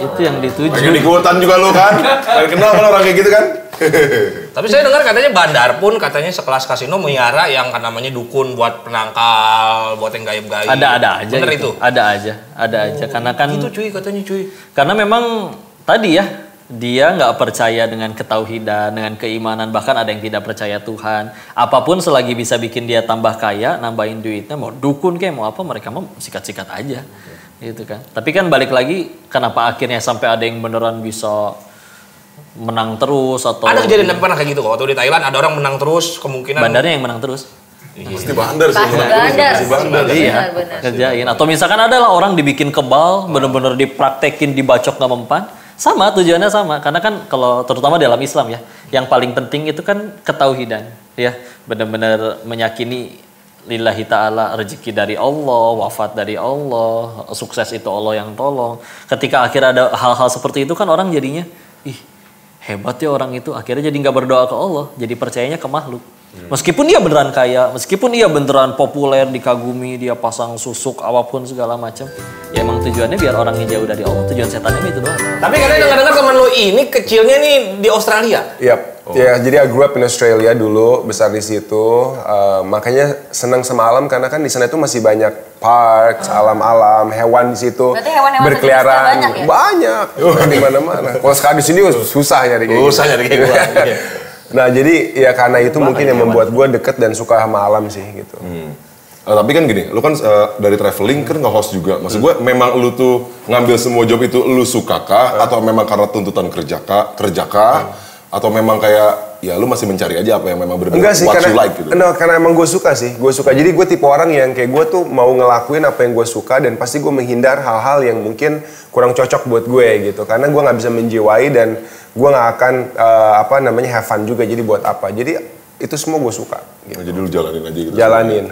Itu yang dituju. Lagi ikutan juga lo kan? Lagi kenal kan orang kayak gitu kan? Tapi saya dengar katanya bandar pun katanya sekelas kasino melihara yang namanya dukun buat penangkal, buat yang gaib-gaib. Ada aja. Bener gitu. itu? Ada aja. Karena kan itu cuy katanya cuy. karena memang tadi ya dia nggak percaya dengan ketauhidan, dengan keimanan, bahkan ada yang tidak percaya Tuhan. Apapun selagi bisa bikin dia tambah kaya, nambahin duitnya, mau dukun kayak mau apa, mereka mau sikat-sikat aja, gitu kan. Tapi kan balik lagi, kenapa akhirnya sampai ada yang beneran bisa menang terus atau? Ada kejadian pernah kayak gitu kok. Waktu di Thailand ada orang menang terus, kemungkinan. Bandarnya yang menang terus. Pasti bandar sih. Pasti bandar. Iya, kerjain. Atau misalkan adalah orang dibikin kebal, bener-bener dipraktekin, dibacok nggak mempan. Sama, tujuannya sama. Karena kan kalau terutama dalam Islam ya, yang paling penting itu kan ketauhidan. Ya, benar-benar meyakini lillahi ta'ala, rezeki dari Allah, wafat dari Allah, sukses itu Allah yang tolong. Ketika akhirnya ada hal-hal seperti itu kan orang jadinya, ih hebat ya orang itu. Akhirnya jadi nggak berdoa ke Allah, jadi percayanya ke makhluk. Meskipun dia beneran kaya, meskipun dia beneran populer, dikagumi, dia pasang susuk, apapun segala macam, ya emang tujuannya biar orangnya jauh dari Allah. Tujuan setannya itu doang. Tapi kadang dengar teman lo ini kecilnya nih di Australia. Yap. Ya, jadi I grew up in Australia dulu, besar di situ. Makanya senang sama alam karena kan di sana itu masih banyak parks, alam-alam, hewan di situ. Berarti hewan-hewan berkeliaran. banyak ya? Banyak. Di mana-mana. Kalau sekarang di sini susah nyari kayak gitu. Susah nyari kayak gitu. Nah, jadi ya karena itu mungkin yang membuat gue deket dan suka sama alam sih gitu. Tapi kan gini, lu kan dari traveling kan nge-host juga. Maksud gue memang lu tuh ngambil semua job itu lu suka kah? Atau memang karena tuntutan kerja kah? Atau memang kayak ya lu masih mencari aja apa yang memang benar-benar Enggak sih, what karena, you like gitu? karena emang gue suka sih. Gue suka, jadi gue tipe orang yang kayak gue tuh mau ngelakuin apa yang gue suka dan pasti gue menghindar hal-hal yang mungkin kurang cocok buat gue gitu. Karena gue nggak bisa menjiwai dan gue nggak akan have fun juga. Jadi buat apa? Jadi itu semua gue suka. Gitu. Jadi lu jalanin aja gitu. Jalanin.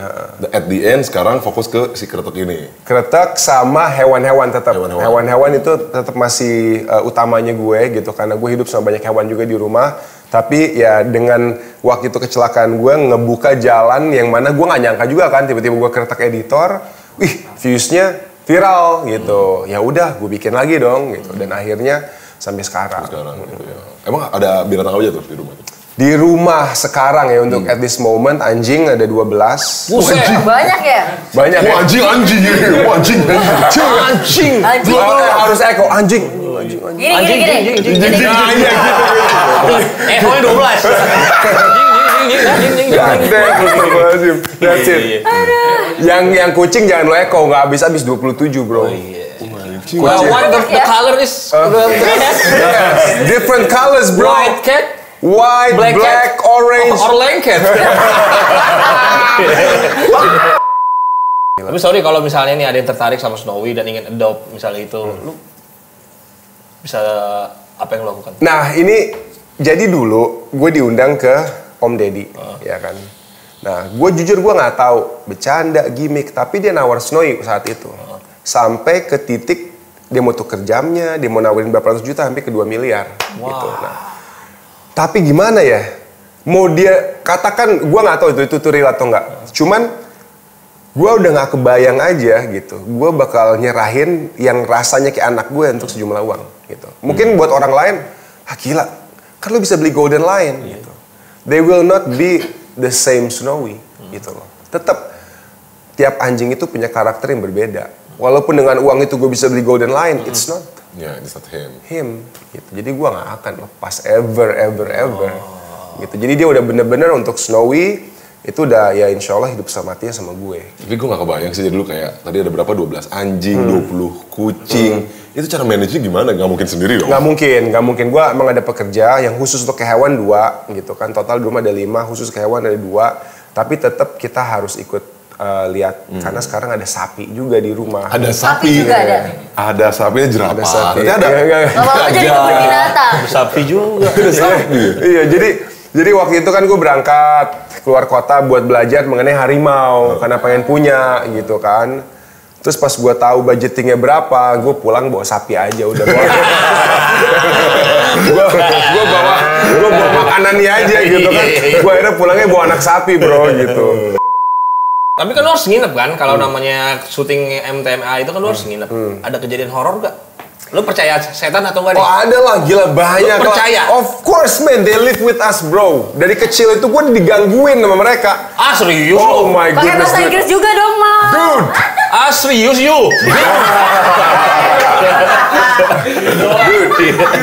At the end sekarang fokus ke si kretek ini. Kretek sama hewan-hewan tetap. Hewan-hewan itu tetap masih utamanya gue gitu. Karena gue hidup sama banyak hewan juga di rumah. Tapi ya dengan waktu itu kecelakaan gue ngebuka jalan yang mana gue nggak nyangka juga kan. Tiba-tiba gue kretek editor. Wih, viewsnya viral gitu. Ya udah, gue bikin lagi dong gitu. Dan akhirnya sampai sekarang. Gitu ya. Emang ada binatang apa aja tuh di rumah? Di rumah sekarang ya untuk at this moment anjing ada 12. Buset, banyak ya? Banyak ya? Anjing. Harus eko anjing. Gini. Ekornya 12. Jing. That's it. Yang kucing jangan lo eko, nggak habis 27 bro. Well, what the color is different colors bro. White cat. White, black, orange. Or lengket. Tapi sorry kalau misalnya nih ada yang tertarik sama Snowy dan ingin adopt misalnya itu, lu bisa apa yang lo lakukan? Nah ini jadi dulu gue diundang ke Om Deddy, ya kan. Nah gue jujur gue nggak tahu bercanda gimmick, tapi dia nawar Snowy saat itu sampai ke titik dia mau tuker jamnya, dia mau nawarin berapa ratus juta sampai ke 2 miliar gitu. Nah, tapi gimana ya? Mau dia katakan, gue nggak tahu itu real atau nggak. Cuman gue udah nggak kebayang aja gitu. Gue bakal nyerahin yang rasanya kayak anak gue untuk sejumlah uang gitu. Mungkin buat orang lain, gila, kan lo bisa beli Golden Lion gitu. They will not be the same Snowy gitu loh. Tetap tiap anjing itu punya karakter yang berbeda. Walaupun dengan uang itu gue bisa beli Golden Lion, it's not. Ya, it's not him gitu. Jadi gue nggak akan lepas ever gitu. Jadi dia udah bener-bener untuk Snowy itu udah ya insya Allah hidup sama matinya sama gue. Tapi gue gak kebayang sih, jadi lu kayak tadi ada berapa, 12 anjing, 20 kucing. Itu cara manage-nya gimana? Gak mungkin sendiri dong? Gak mungkin. Gue emang ada pekerja yang khusus untuk ke hewan 2 gitu kan. Total di rumah ada 5, khusus ke hewan ada 2. Tapi tetap kita harus ikut lihat karena sekarang ada sapi juga di rumah. Ada sapi juga ada. Ada sapinya jerapah. Ada sapi. Ada. Lama-lama jadi kebun binatang. Sapi juga. Iya, jadi waktu itu kan gue berangkat keluar kota buat belajar mengenai harimau karena pengen punya gitu kan. Terus pas gue tahu budgetingnya berapa, gue pulang bawa sapi aja udah. Gue bawa makanannya aja gitu kan. Gue akhirnya pulangnya bawa anak sapi bro gitu. Tapi kan lo harus nginep kan, kalau namanya syuting MTMA itu kan lo harus nginep. Ada kejadian horor gak? Lo percaya setan atau enggak? Oh ada lah, gila banyak. Lo percaya? Of course man, they live with us bro. Dari kecil itu gue digangguin sama mereka. Ah serius Oh lo? my Pakai goodness. bahasa Inggris juga dong, Ma. Dude, Serius you?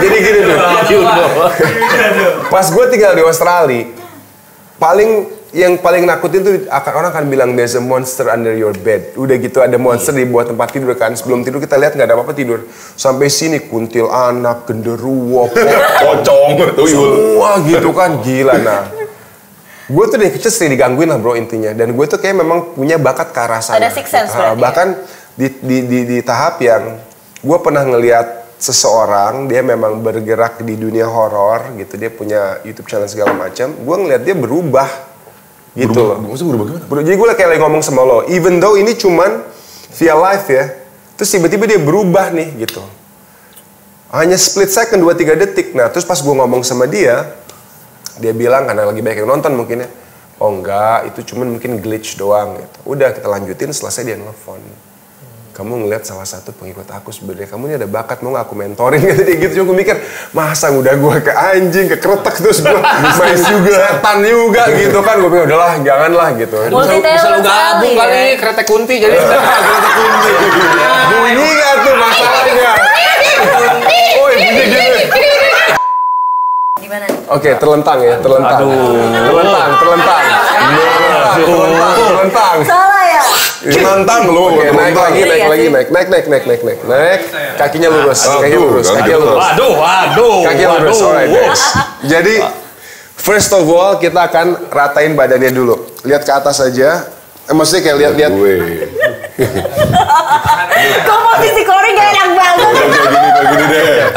Jadi gini tuh. Pas gue tinggal di Australia, yang paling nakutin tuh orang akan bilang there's a monster under your bed. Udah gitu ada monster di bawah tempat tidur kan. Sebelum tidur kita lihat nggak ada apa-apa tidur. Sampai sini kuntil anak, genderuwo, pocong, semua gitu kan gila. Nah, gue tuh dari kecil sering digangguin lah bro intinya. Dan gue tuh kayak memang punya bakat ke arah sana. Ada sixth sense berarti. Bahkan di tahap yang gue pernah ngelihat seseorang dia memang bergerak di dunia horor gitu, dia punya YouTube channel segala macam. Gue ngeliat dia berubah gitu loh. Maksudnya berubah gimana? Jadi gue kayak lagi ngomong sama lo, even though ini cuman via live ya, terus tiba-tiba dia berubah nih gitu. Hanya split second 2-3 detik. Nah terus pas gue ngomong sama dia bilang karena lagi banyak yang nonton mungkin ya, oh enggak itu cuman mungkin glitch doang gitu. Udah kita lanjutin, selesai dia nelfon. Kamu ngeliat salah satu pengikut aku sebenarnya, kamu ini ada bakat, mau gak aku mentorin gitu. Cuma gue mikir, masa udah gue ke anjing, ke kretek terus gue main juga, setan juga gitu kan. Gue pikir udahlah, janganlah gitu. Bisa lu gabung kali, kretek kunti jadi kretek kunti. Bunyi gak tuh masalahnya? Oh bunyi gitu. Gimana? Oke, terlentang ya, terlentang. Terlentang. Salah ya? Terlentang lu. Oke, naik lagi. Kakinya lurus, kaki lurus. Kaki lurus, alright guys. Jadi, first of all kita akan ratain badannya dulu. Lihat ke atas aja. Maksudnya kayak lihat. Kok posisi Korey gak enak banget? Kayak gini deh.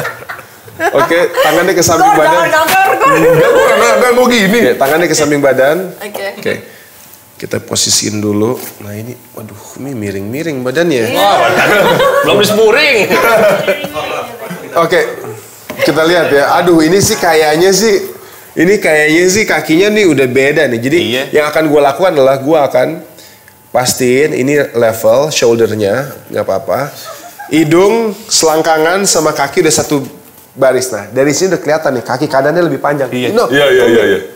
Oke, tangannya ke samping badan. Enggak mau gini. Oke, tangannya ke samping badan. Oke. Kita posisiin dulu. Nah ini, waduh, ini miring-miring badannya. Belum disemuring. Oke, kita lihat ya. Aduh, ini sih kayaknya sih kakinya nih udah beda nih. Jadi yang akan gue lakukan adalah gue akan pastiin ini level shouldernya, nggak apa-apa. Hidung, selangkangan sama kaki udah satu baris. Nah, dari sini udah kelihatan nih kaki kanannya lebih panjang. Iya.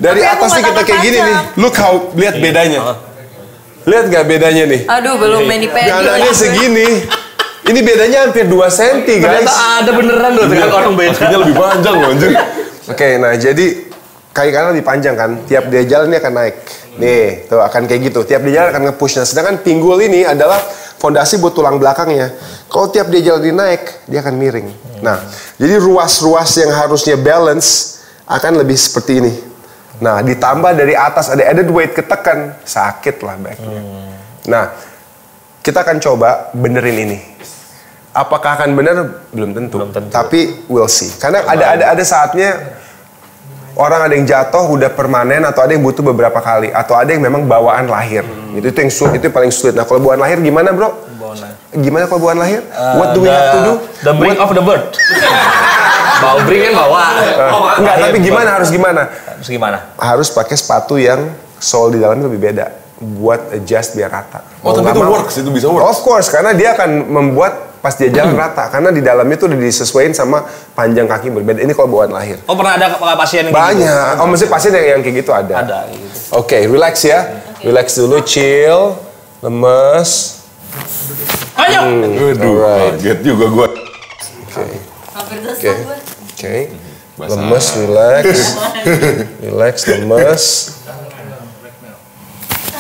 Dari atas nih kita kayak gini nih. Look how, lihat bedanya. Lihat gak bedanya nih? Aduh, belum mani pedi. Kanannya segini. Ini bedanya hampir 2 cm guys. Ternyata ada beneran loh dengan orang beda. Kakinya lebih panjang loh anjir. Oke, nah jadi kaki kanan lebih panjang kan. Tiap dia jalan ini akan naik. Nih, tuh akan kayak gitu. Tiap dia jalan akan nge-push. Nah, sedangkan pinggul ini adalah fondasi buat tulang belakangnya. Kalau tiap dia jalan naik, dia akan miring. Nah, jadi ruas-ruas yang harusnya balance akan lebih seperti ini. Nah, ditambah dari atas ada added weight ketekan, sakit lah backnya. Nah, kita akan coba benerin ini. Apakah akan bener? Belum tentu. Tapi we'll see. Karena ada saatnya orang ada yang jatuh udah permanen atau ada yang butuh beberapa kali atau ada yang memang bawaan lahir. Itu yang sulit, itu yang paling sulit. Nah, kalau bawaan lahir gimana, Bro? Gimana kalau bawaan lahir? What do we have to do? The bring of the bird. Bawa bring kan bawa. Enggak, tapi gimana? Harus gimana? Harus pakai sepatu yang sole di dalamnya lebih beda buat adjust biar rata. Oh, tapi itu works, itu bisa works. Of course, karena dia akan membuat pas dia jalan rata karena di dalamnya itu udah disesuaikan sama panjang kaki berbeda. Ini kalau bawaan lahir. Oh, pernah ada pasien yang banyak. Oh, mesti pasien yang kayak gitu ada. Ada gitu. Oke, relax ya. Relax dulu, chill, lemes. Ayo. Kaget juga gue. Oke. Lemes, relax. Relax, lemes.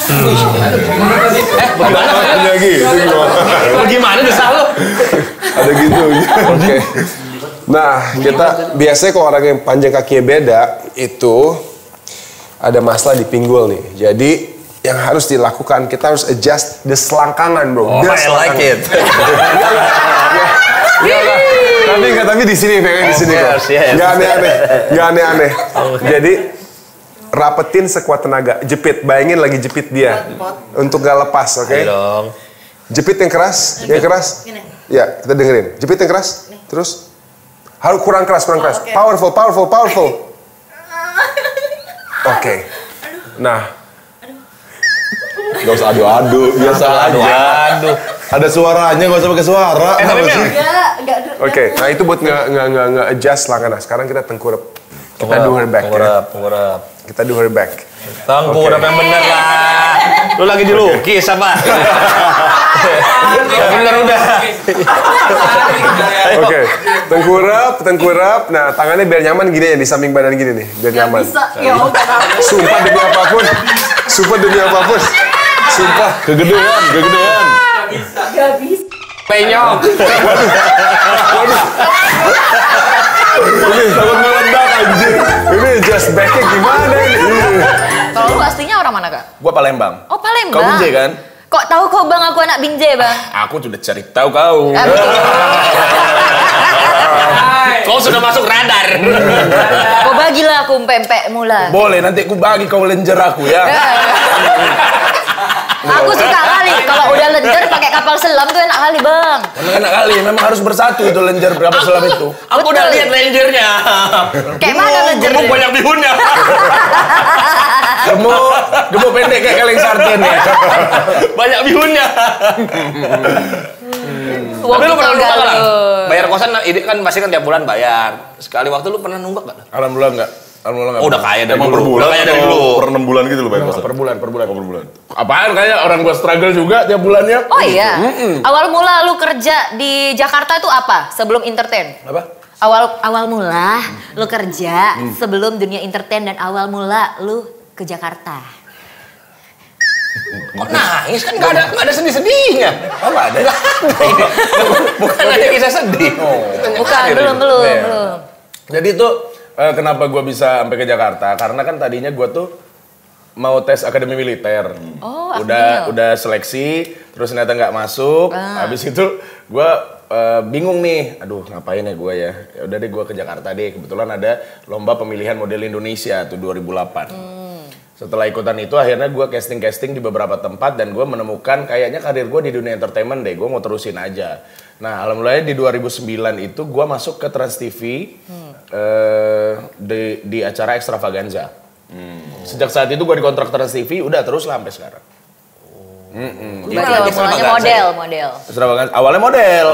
Bagaimana gitu? Bagaimana bisa lo? Ada gitu. Oke. Nah, kita biasanya kalau orang yang panjang kakinya beda itu ada masalah di pinggul nih. Jadi yang harus dilakukan kita harus adjust the selangkangan, bro. Oh, I like it. Tapi di sini pengen di sini kok. Nggak aneh-aneh. Jadi rapetin sekuat tenaga, jepit, bayangin lagi jepit dia untuk gak lepas, oke? Jepit yang keras, ya kita dengerin. Jepit yang keras, terus harus kurang keras. Powerful. Oke. Nah, gak usah adu-adu, biasa adu. Ada suaranya, gak usah pakai suara. Oke, nah itu buat nge-adjust langkah. Nah, sekarang kita tengkurap. Kita do her back ya. Kita do her back. Tengkurap yang bener lah. Lu lagi dilukis apa? Bener udah. Oke, tengkurap. Nah, tangannya biar nyaman gini ya di samping badan gini nih, biar nyaman. Ya udah. Sumpah demi apapun. Sumpah. Kegedean. Gak bisa. Penyok. Ini takut meledak anjir. Ini just back-nya gimana ini? Kalau lu aslinya orang mana, Kak? Gua Palembang. Oh, Palembang. Kau Binjai kan? Kok tahu kau Bang aku anak Binjai, Bang? Aku sudah cari tahu kau. Kau sudah masuk radar. Kau bagilah aku pempek mula. Boleh, nanti aku bagi kau lenjer aku ya. Aku suka kali kalau udah lenjer pakai kapal selam tuh enak kali, Bang. Memang enak kali, memang harus bersatu itu lenjer berapa selam itu. Aku udah lihat rangernya. Kayak mana lenjernya? Gemuk banyak bihunnya. Gemuk pendek kayak kaleng sarden ya. Banyak bihunnya. Tapi lu pernah nunggak nggak? Bayar kosan ini kan pasti kan tiap bulan bayar. Sekali waktu lu pernah nunggak nggak? Alhamdulillah enggak. Oh, udah kaya dari Emang per dulu. bulan Udah kaya dari atau dulu. per 6 bulan gitu loh bayar kosan? Per bulan. Oh, per bulan. Apaan kayak orang gua struggle juga tiap bulannya. Oh iya. Awal mula lu kerja di Jakarta itu apa? Sebelum entertain? Apa? Awal mula lu kerja sebelum dunia entertain dan awal mula lu ke Jakarta. Kok nangis kan nggak ada sedih-sedihnya. Apa ada? Bukan ada kisah sedih. Bukan, belum. Jadi tuh kenapa gua bisa sampai ke Jakarta? Karena kan tadinya gua tuh mau tes akademi militer. Oh, udah seleksi, terus ternyata nggak masuk. Habis itu gua bingung nih, aduh ngapain ya gue ya. Ya udah deh gue ke Jakarta deh. Kebetulan ada lomba pemilihan model Indonesia tuh 2008. Setelah ikutan itu akhirnya gue casting di beberapa tempat dan gue menemukan kayaknya karir gue di dunia entertainment deh. Gue mau terusin aja. Nah alhamdulillah di 2009 itu gue masuk ke Trans TV di acara Extravaganza. Sejak saat itu gue dikontrak Trans TV, udah terus lah sampai sekarang. Berarti awal mulanya model. Extravaganza. Awalnya model.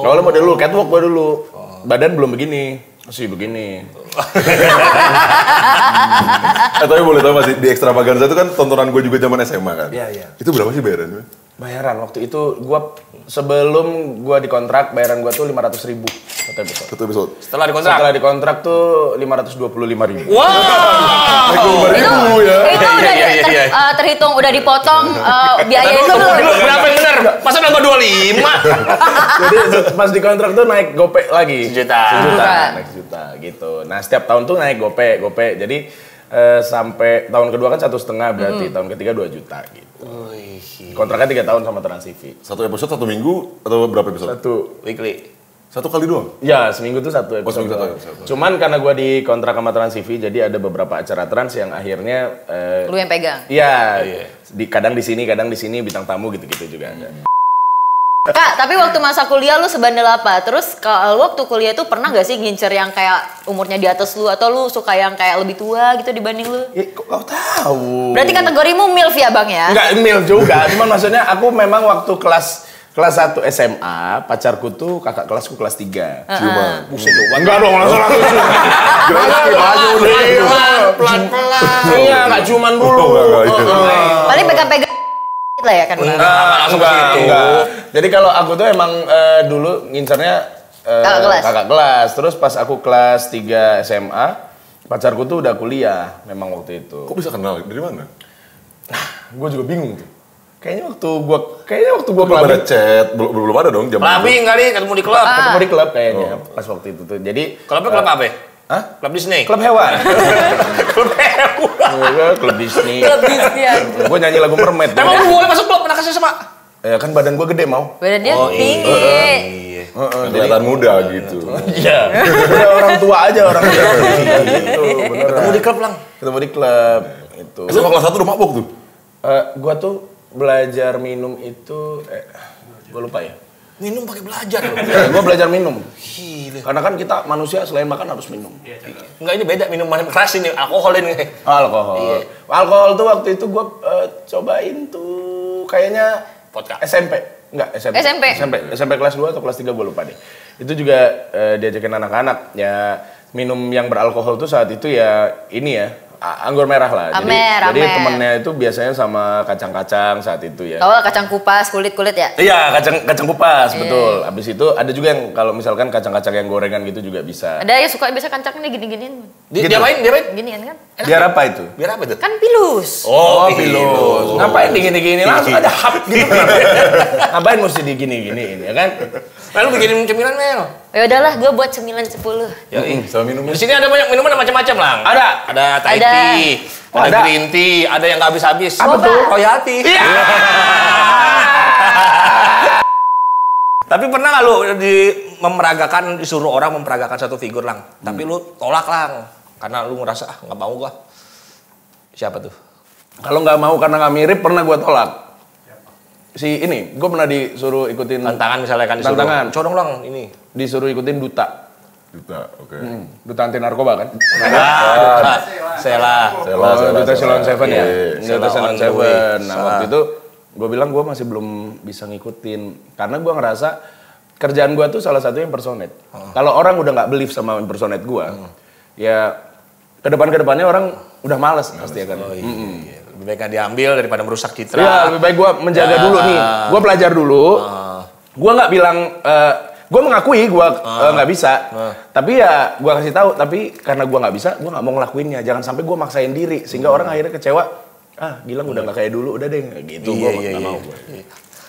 Awalnya model dulu, catwalk gue dulu. Badan belum begini, masih begini. Tapi boleh tahu masih di Extravaganza itu kan tontonan gue juga zaman SMA kan? Iya. Itu berapa sih bayarannya? Bayaran waktu itu gue sebelum gue dikontrak bayaran gue tuh 500.000 Satu episode. Setelah dikontrak? Setelah dikontrak tuh 525.000. Wow. Itu udah terhitung, udah dipotong biaya itu belum? Berapa yang benar? Masa nambah 25? Jadi pas dikontrak tuh naik gopek lagi. Sejuta. Naik sejuta gitu. Nah setiap tahun tuh naik gopek. Jadi sampai tahun kedua kan 1,5 berarti tahun ketiga 2 juta gitu. Kontraknya 3 tahun sama Trans TV. Satu episode 1 minggu atau berapa episode? Satu. Weekly. 1 kali doang? Ya, seminggu tuh 1 episode. seminggu satu episode. Cuman karena gue dikontrak sama Trans TV, jadi ada beberapa acara trans yang akhirnya Lu yang pegang? iya. Kadang di sini, bintang tamu gitu-gitu juga ada. Kak, tapi waktu masa kuliah lu sebandel apa? Terus kalau waktu kuliah tuh pernah gak sih ngincer yang kayak umurnya di atas lu? Atau lu suka yang kayak lebih tua gitu dibanding lu? Kok kau tahu? Berarti kategorimu MILF ya Bang ya? Enggak MILF juga, cuman maksudnya aku memang waktu kelas 1 SMA, pacarku tuh kakak kelasku kelas 3. Ciuman. Buset dong. Enggak dong, langsung Pelan-pelan. Iya, enggak cuman dulu. Paling pegang-pegang lah ya kan? Enggak. Jadi kalau aku tuh emang dulu ngincernya kakak kelas. Terus pas aku kelas 3 SMA, pacarku tuh udah kuliah memang waktu itu. Kok bisa kenal? Dari mana? Gue juga bingung tuh. Kayaknya waktu gua Belum ada chat, belum ada dong zaman Labing kali ketemu di klub. ketemu di klub kayaknya pas waktu itu tuh. Jadi Klubnya klub apa? Hah? Klub Disney. Klub hewan. Klub hewan. Klub Disney. Klub Disney aja. Gue nyanyi lagu Mermaid. Emang lu boleh masuk klub anak SMA? Ya kan badan gue gede mau. Badan dia tinggi. kelihatan muda gitu. Iya. Udah orang tua aja orang tua. Gitu. Bener. Ketemu di klub lang. Ketemu di klub itu. SMA kelas 1 udah mabok tuh? Gua tuh belajar minum itu gue lupa ya. Minum pakai belajar loh. Gue belajar minum. Gila. Karena kan kita manusia selain makan harus minum. Enggak, ini beda minuman keras ini, alkohol ini. Alkohol. Iya. Alkohol tuh waktu itu gue cobain tuh kayaknya Vodka. SMP. Enggak, SMP kelas 2 atau kelas 3 gue lupa deh. Itu juga diajakin anak-anak. Ya minum yang beralkohol tuh saat itu ya ini ya. Anggur merah lah. Amer. Jadi temennya itu biasanya sama kacang-kacang saat itu ya. Oh, kacang kupas, kulit ya? Iya, kacang kupas, betul. Habis itu ada juga yang kalau misalkan kacang-kacang yang gorengan gitu juga bisa. Ada yang suka biasa kacangnya gini-giniin. Diapain? Giniin kan? Biar apa itu? Biar apa tuh? Kan pilus. Oh, pilus. Ngapain digini-gini? Langsung ada hap gitu. Ngapain mesti digini-giniin ya kan? Mel, lu bikinin cemilan, Mel. Ya udahlah, gue buat cemilan 10. Sama minumnya. Di sini ada banyak minuman macam-macam, Lang. Ada Thai Ada. tea, ada green tea, ada yang nggak habis-habis. Apa tuh? Royalty. Tapi pernah nggak lu disuruh orang memperagakan satu figur, Lang? Tapi lu tolak, Lang. Karena lu ngerasa, nggak mau gua. Siapa tuh? Kalau nggak mau karena nggak mirip pernah gue tolak. Si ini, gue pernah disuruh ikutin Tantangan misalnya kan disuruh. Tantangan. Codong, Lang, ini. Disuruh ikutin duta. Oke. Duta anti narkoba kan? Sela. Duta Ceylon Seven ya? Sela Duta Ceylon on the Seven. way. Nah waktu itu gue bilang gue masih belum bisa ngikutin. Karena gue ngerasa kerjaan gue tuh salah satu impersonate. Kalau orang udah nggak believe sama impersonate gue, ya kedepannya orang udah males pasti ya kan. Lebih baik diambil daripada merusak citra. Ya lebih baik gue menjaga dulu nih. Gue belajar dulu. Gue nggak bilang, gue mengakui gue nggak bisa. Tapi ya gue kasih tahu. Tapi karena gue nggak bisa, gue nggak mau ngelakuinnya. Jangan sampai gue maksain diri sehingga orang akhirnya kecewa. Gilang udah nggak kayak dulu, udah deh gitu. Gue nggak mau.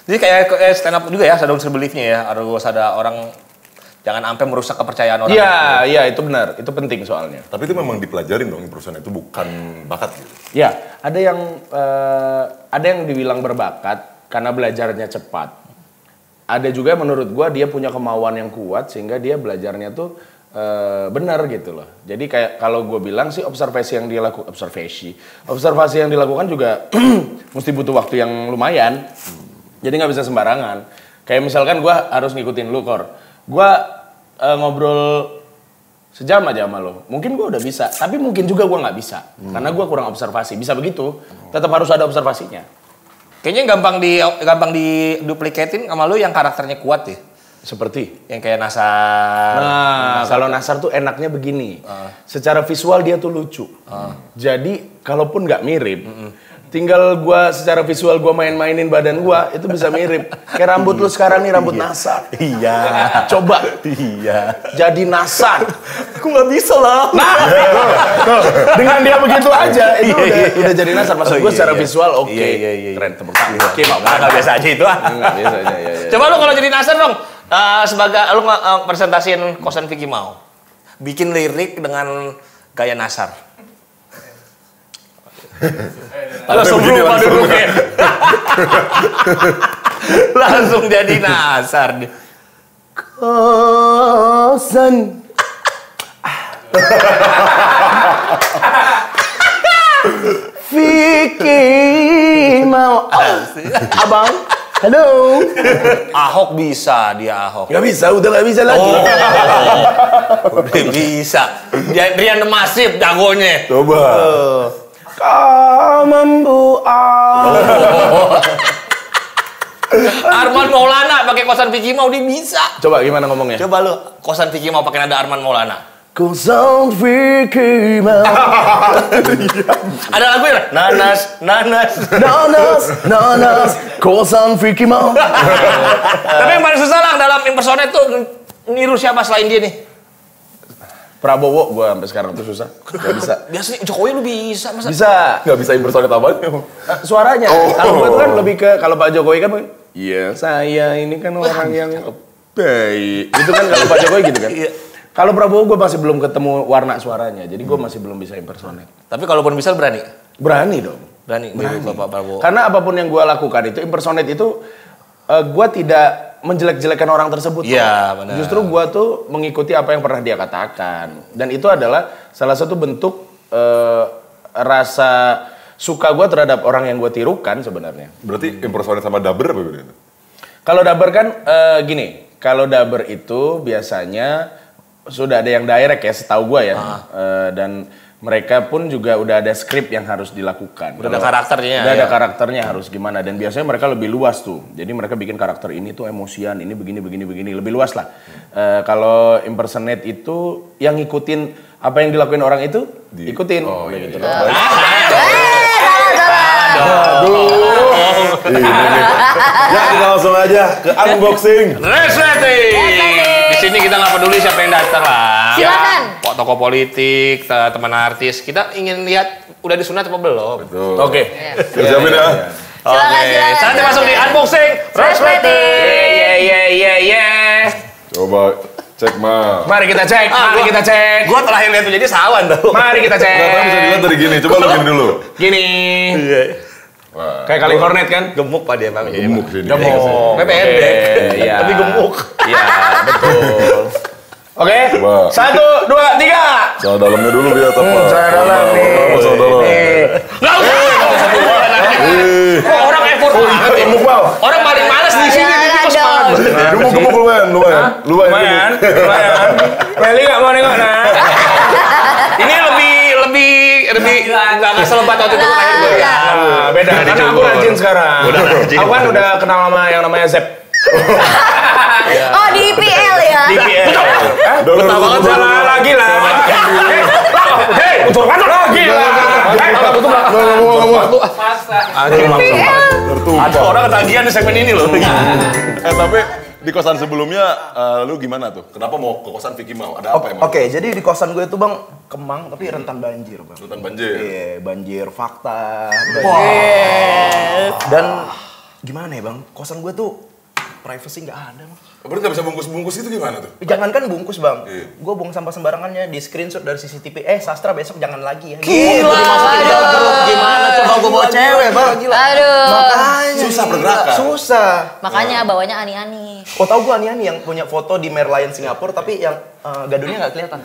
Jadi kayak stand up juga ya, ada belief-nya ya. Harus ada orang jangan sampai merusak kepercayaan orang. Iya, itu benar. Itu penting soalnya. Tapi itu memang dipelajarin dong impersonate itu bukan bakat gitu. Ya, ada yang dibilang berbakat karena belajarnya cepat. Ada juga menurut gua dia punya kemauan yang kuat sehingga dia belajarnya tuh benar gitu loh. Jadi kayak kalau gua bilang sih observasi yang dilakukan juga mesti butuh waktu yang lumayan. Jadi nggak bisa sembarangan. Kayak misalkan gua harus ngikutin lu, Kor. Gua ngobrol sejam aja sama lo. Mungkin gua udah bisa, tapi mungkin juga gua nggak bisa. Karena gua kurang observasi. Bisa begitu, tetap harus ada observasinya. Kayaknya gampang diduplikatin sama lu yang karakternya kuat ya. Seperti? Yang kayak Nasar. Nah, kalau Nasar tuh enaknya begini. Secara visual dia tuh lucu. Jadi, kalaupun nggak mirip, tinggal gua secara visual gua mainin badan gua itu bisa mirip. Kayak rambut lu sekarang nih rambut Nasar. Iya. Coba. Iya. Jadi Nasar. Aku nggak bisa lah. Nah, dengan dia begitu aja itu udah jadi Nasar. Maksud gua secara visual oke. Keren tepuk tangan. Oke, nggak biasa aja itu ah. Nggak biasa aja. Ya. Coba lu kalau jadi Nasar dong. Sebagai lu presentasiin kosan Vicky Mau. Bikin lirik dengan gaya Nasar. Langsung berubah duduknya. Langsung jadi Nasar. Kosan. Vicky Mau. Abang. Halo. Ahok bisa, dia Ahok. Nggak bisa, udah nggak bisa lagi. Udah bisa. Rian Masif jagonya. Coba. Kau membuat. Arman Maulana pakai kosan Vicky Mau dia bisa. Coba gimana ngomongnya? Coba lu kosan Vicky Mau pakai nada Arman Maulana. Kosan Vicky Mau. Ada lagu ya? Nanas. Kosan Vicky Mau. Tapi yang paling susah lah dalam impersonate tuh niru siapa selain dia nih? Prabowo gua sampai sekarang tuh susah. Gak bisa. Biasanya Jokowi lu bisa masa? Bisa. Nggak bisa impersonate apaan? Suaranya. Kalau gua tuh kan lebih ke kalau Pak Jokowi kan iya, saya ini kan orang yang baik. Itu kan kalau Pak Jokowi gitu kan. Kalau Prabowo gue masih belum ketemu warna suaranya, jadi gue masih belum bisa impersonate. Tapi kalaupun bisa berani? Berani dong. Berani. Bapak Prabowo. Karena apapun yang gue lakukan itu, impersonate itu gue tidak menjelek-jelekan orang tersebut. Iya, benar. Justru gue tuh mengikuti apa yang pernah dia katakan. Dan itu adalah salah satu bentuk rasa suka gue terhadap orang yang gue tirukan sebenarnya. Berarti impersonate sama dubber apa bedanya? Kalau dubber kan gini, kalau dubber itu biasanya sudah ada yang direct ya, setahu gue ya. Dan mereka pun juga udah ada skrip yang harus dilakukan. Udah ada karakternya. Udah ada karakternya harus gimana. Dan biasanya mereka lebih luas tuh. Jadi mereka bikin karakter ini tuh emosian, ini begini. Lebih luas lah. Kalau impersonate itu yang ngikutin apa yang dilakuin orang itu ikutin. Oh iya. Gitu. Ya kita langsung aja ke unboxing. Resleting. Di sini kita nggak peduli siapa yang datang lah. Silakan. Tokoh politik, teman artis. Kita ingin lihat udah disunat apa belum. Betul. Oke. Siapin ya. Silakan. Saatnya masuk di unboxing Resleting. Coba cek mah. Mari kita cek. Mari kita cek. Gua terakhir lihat tuh jadi sawan tuh. Mari kita cek. Nggak tahu bisa dilihat dari gini. Coba lu gini dulu. Gini. Wah. Kayak kali kornet kan? Gemuk pak dia bang. Gemuk sih. Gemuk. Pendek. Iya. Tapi gemuk. Iya, betul. Oke. Coba. 1, 2, 3. Soal dalamnya dulu lihat apa. Soal dalam nih. Soal dalam. Nggak usah. Kok orang effort banget. Gemuk bang. Orang paling males di sini. Gemuk lumayan. Lumayan. Meli nggak mau nengok nah. Ini lebih nggak selebat waktu itu terakhir gue ya. Beda. Karena aku rajin sekarang. Aku kan udah kenal sama yang namanya Zep. Oh di IPL ya? Di PL. Betul banget salah lagi lah. Hei, betul kan lagi lah. Ada orang ketagihan di segmen ini loh. Tapi di kosan sebelumnya lu gimana tuh? Kenapa mau ke kosan Vicky Mau? Ada apa emang? Oke, jadi di kosan gue itu bang Kemang tapi rentan banjir bang. Rentan banjir. Iya, banjir fakta. Dan gimana ya bang? Kosan gue tuh privacy nggak ada bang. Berarti nggak bisa bungkus-bungkus itu gimana tuh? Jangankan bungkus bang, Iya. gue buang sampah sembarangannya di screenshot dari CCTV. Sastra besok jangan lagi ya. Gila, Gimana coba gue bawa cewek bang? Aduh. Makanya Susah bergerakan. Susah. Makanya bawanya ani-ani. Oh tau gue ani-ani yang punya foto di Merlion Singapura tapi yang gadunnya nggak kelihatan.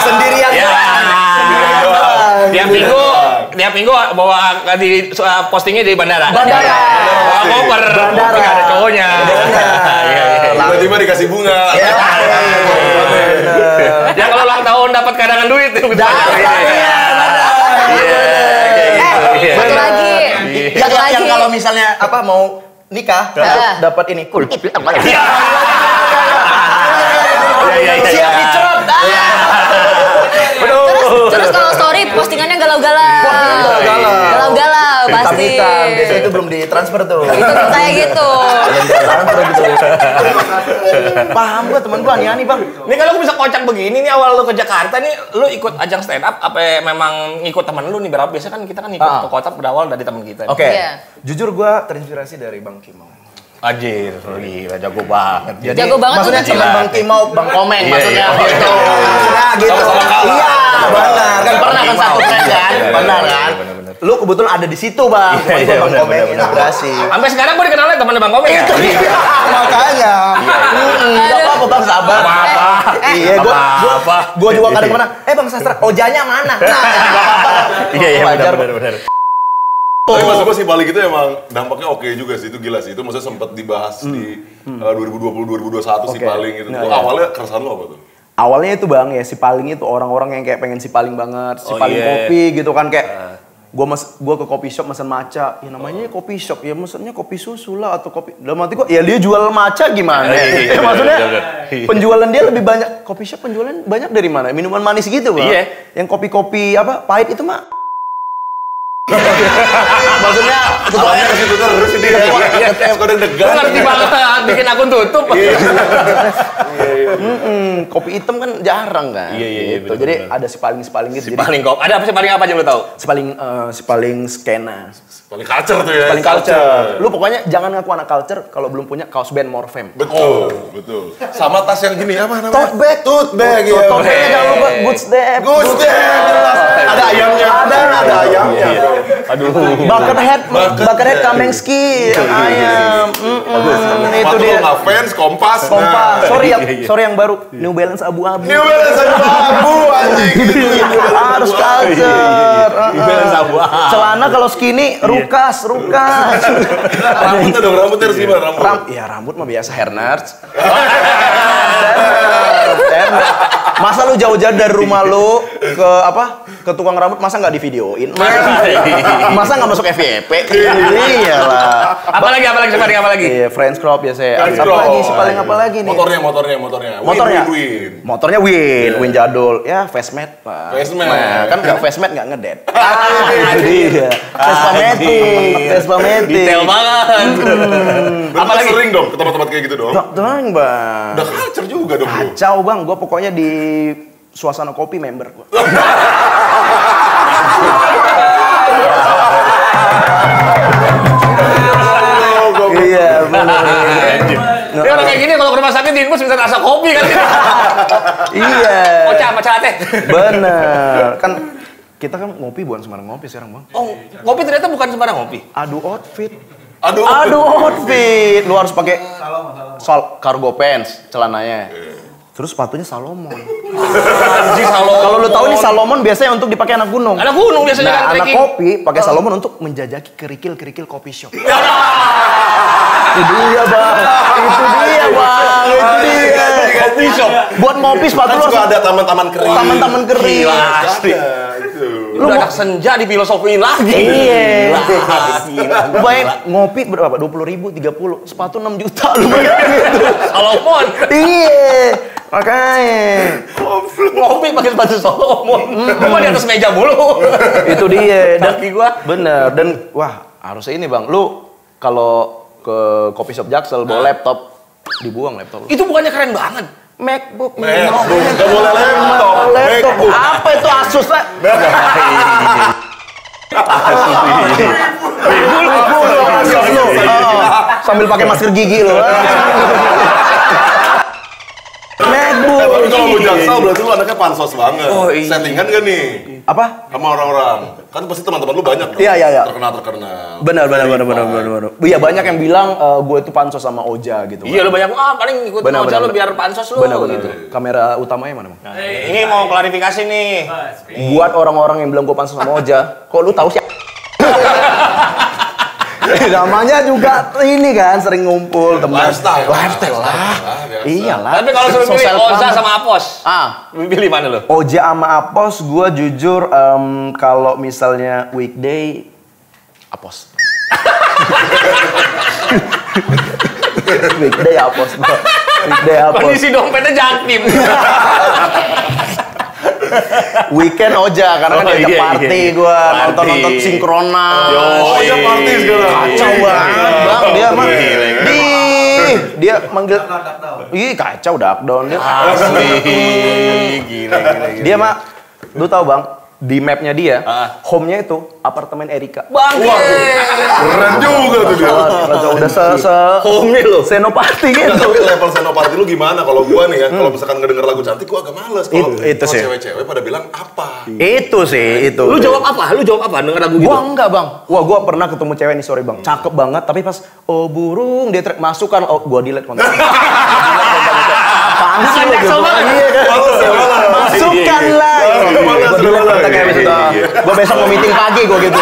Sendirian. Ya. Tiap minggu bawa di postingnya di bandara. Bandara. Bawa koper. Bandara. Tapi nggak ada cowoknya. Tiba-tiba dikasih bunga. Ya kalau ulang tahun dapat kadangan duit itu kita. Satu lagi. Yang kalau misalnya apa mau nikah dapat ini cool. Siap dicerot. Terus kalau story postingannya galau-galau. Galau-galau pasti. Biasanya itu belum ditransfer tuh. Itu kayak gitu. Transfer gitu. Paham gua temen gua ani-ani bang. Ini kalau aku bisa kocak begini nih awal lu ke Jakarta nih, lu ikut ajang stand up apa memang ngikut temen lu nih berapa? Biasanya kan kita kan ikut ke kota berawal dari temen kita. Oke. Iya. Jujur gua terinspirasi dari Bang Kimau. Anjir, gila jago banget. Jadi, Jago banget maksudnya tuh, teman Bang Kimau, Bang Komeng maksudnya iya. gitu. Maksudnya gitu. Sama-sama kalah. Iya, benar. Kan pernah kan satu tren kan? Benar kan? Benar. Lu kebetulan ada di situ, Bang. Cuma Bang Komeng inspirasi. Sampai sekarang gue dikenalnya temannya Bang Komeng ya? Makanya. Enggak apa-apa, Bang, sabar. Apa-apa. Iya, gua juga kadang mana? Bang Sastra, ojanya mana? Nah, Iya, wajar. benar. Tapi maksud gue sih paling itu emang dampaknya oke juga sih, itu gila sih. Itu maksudnya sempat dibahas di 2020-2021 sih paling itu. Awalnya keresahan lo apa tuh? Awalnya itu bang ya si Paling itu orang-orang yang kayak pengen si Paling banget, si Paling kopi gitu kan kayak gua ke coffee shop mesen matcha, ya namanya coffee shop ya maksudnya kopi susu lah atau kopi. Dalam hati gua ya dia jual matcha gimana? Ya maksudnya penjualan dia lebih banyak coffee shop penjualan banyak dari mana? Minuman manis gitu bang. Iya. Yang kopi-kopi apa pahit itu mah. Maksudnya Soalnya ke situ terus ini suka deg-degan. Gue ngerti banget bikin akun tutup. kopi hitam kan jarang kan. Iya, gitu. Jadi ada si Paling gitu. Si paling kok. Ada apa sih paling apa aja lu tahu? Si paling skena. Paling culture tuh ya. Paling culture. Lu pokoknya jangan ngaku anak culture kalau belum punya kaos band Morfem. Betul. Sama tas yang gini apa namanya? Tote bag. Iya. Tote bagnya jangan lupa Good Step. jelas. Ada ayamnya. Ada ayamnya. Aduh. Buckethead Kamengski. Ayam. Itu dia. Kalau fans Kompas. Sorry yang baru. New Balance abu-abu. New Balance abu anjing. Harus culture. New Balance abu-abu. Celana kalau skinny rukas. Rambutnya dong, rambutnya harus gimana? Rambut mah biasa Hernards. Masa lu jauh-jauh dari rumah lu ke ke tukang rambut masa nggak divideoin? Masa nggak masuk FYP? Iyalah. Apalagi Iya, French crop biasa. French Apa lagi nih? Motornya. Motornya Win jadul. Ya, Facemate, Pak. Facemate. Nah, kan nggak Facemate nggak ngedet. Itu dia. Vespa Matic. Detail banget. Apalagi sering dong ke tempat-tempat kayak gitu dong. Bang. Udah culture juga dong. Kacau, Bang. Gua pokoknya di suasana kopi member gua. Iya, benar. Dia orang kayak gini kalau ke rumah sakit diinfus bisa rasa kopi kan. Iya. Oca sama teh. Bener. Kan kita kan ngopi bukan sembarang ngopi sekarang, Bang. Oh, ngopi ternyata bukan sembarang ngopi. Adu outfit. Aduh Outfit. Lu harus pakai cargo pants celananya. Terus sepatunya Salomon. Kalau lu tahu nih Salomon biasanya untuk dipakai anak gunung. Anak gunung biasanya kan anak trekking. kopi pakai Salomon untuk menjajaki kerikil-kerikil kopi shop. Itu dia, Bang. Kopi shop. Buat ngopi sepatu kan lu suka ada taman-taman kering. Taman-taman kering. Gila, asli. Lu anak senja difilosofiin lagi. Iya. Lu bayang ngopi berapa? 20.000, 30. Sepatu 6 juta lu bayangin gitu. Salomon. Iya. Makanya. Ngopi pakai sepatu Salomon. Cuma di atas meja mulu. Itu dia. Kaki gua. Bener. Dan wah, harusnya ini, Bang. Lu kalau ke coffee shop Jaksel bawa laptop, dibuang laptop lu. Itu bukannya keren banget. MacBook. Nggak boleh laptop. MacBook. Apa itu Asus lah? Sambil pakai masker gigi lo. MacBook. Tapi kalau mau Jaksel berarti lu anaknya pansos banget. Oh, iya. Settingan gak nih? Apa? Sama orang-orang. Kan pasti teman-teman lu banyak dong. Iya. Terkenal. Benar. Iya, banyak yang bilang gue itu pansos sama Oja gitu. Iya, lu banyak paling ikut Oja lu biar pansos lu gitu. Kamera utamanya mana, Bang? Ini mau klarifikasi nih. Buat orang-orang yang bilang gue pansos sama Oja, kok lu tahu sih? Namanya juga ini kan sering ngumpul teman. Lifestyle lah. Iyalah. Tapi kalau suruh pilih Sosial Oza club. sama Apos, pilih mana lu? Oja sama Apos, gue jujur kalau misalnya weekday Apos. Weekday Apos. Weekday Apos. Kondisi dompetnya jaktim. Weekend Oja karena kan diajak party gue nonton sinkronan. Oja party sekarang. Kacau banget, Bang. Dia mah dia manggil kacau Darkdown dia. Asli. Gila. Dia mah lu tahu, Bang, di mapnya dia, home-nya itu apartemen Erika. Bang. Keren juga tuh dia. Udah home-nya lo. Senopati gitu. Tapi level senopati lu gimana? Kalau gua nih ya, kalau misalkan ngedenger lagu cantik gua agak males. Kalau Itu sih. cewek-cewek pada bilang apa? Itu sih, itu. Lu jawab apa? Denger lagu gitu? Gua enggak, Bang. Wah, gua pernah ketemu cewek nih, sorry, Bang. Cakep banget, tapi pas burung dia masukkan, gua delete kontak. Apaan sih lu? Iya kan? Masukkan lah. Gua delete kontaknya abis itu. Gua besok mau meeting pagi gua gitu.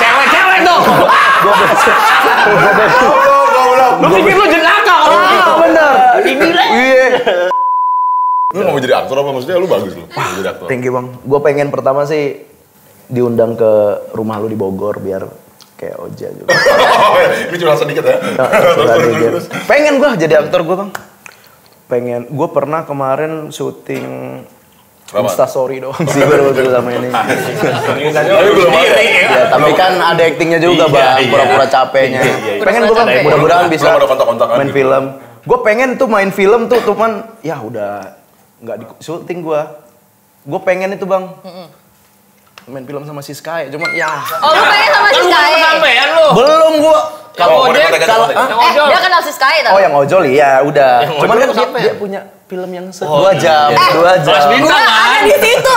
Cewek dong. Gua besok. Lu pikir lu jenaka Bener. Ini lah. Iya. Lu mau jadi aktor apa? Maksudnya lu bagus lu mau jadi aktor. Thank you, Bang. Gua pengen pertama sih diundang ke rumah lu di Bogor biar kayak Oja juga. Ini cuma sedikit ya. Terus. Pengen gua jadi aktor gua, Bang. Pengen. Gua pernah kemarin syuting Instastory doang sih baru sama ini. Tapi kan ada aktingnya juga, Bang. Pura-pura capeknya. Pengen gua, Bang. Mudah-mudahan bisa main film. Gue pengen tuh main film tuh, cuman ya udah nggak di syuting gue. Gue pengen itu, Bang. Main film sama si Sky, cuman ya. Oh, lu pengen sama si Sky? Sampean lu. Belum gue. Kalau dia kenal si Sky tau? Oh, yang ojol ya, udah. Cuman kan dia punya film yang 2 jam, 2 jam. Gua ada di situ.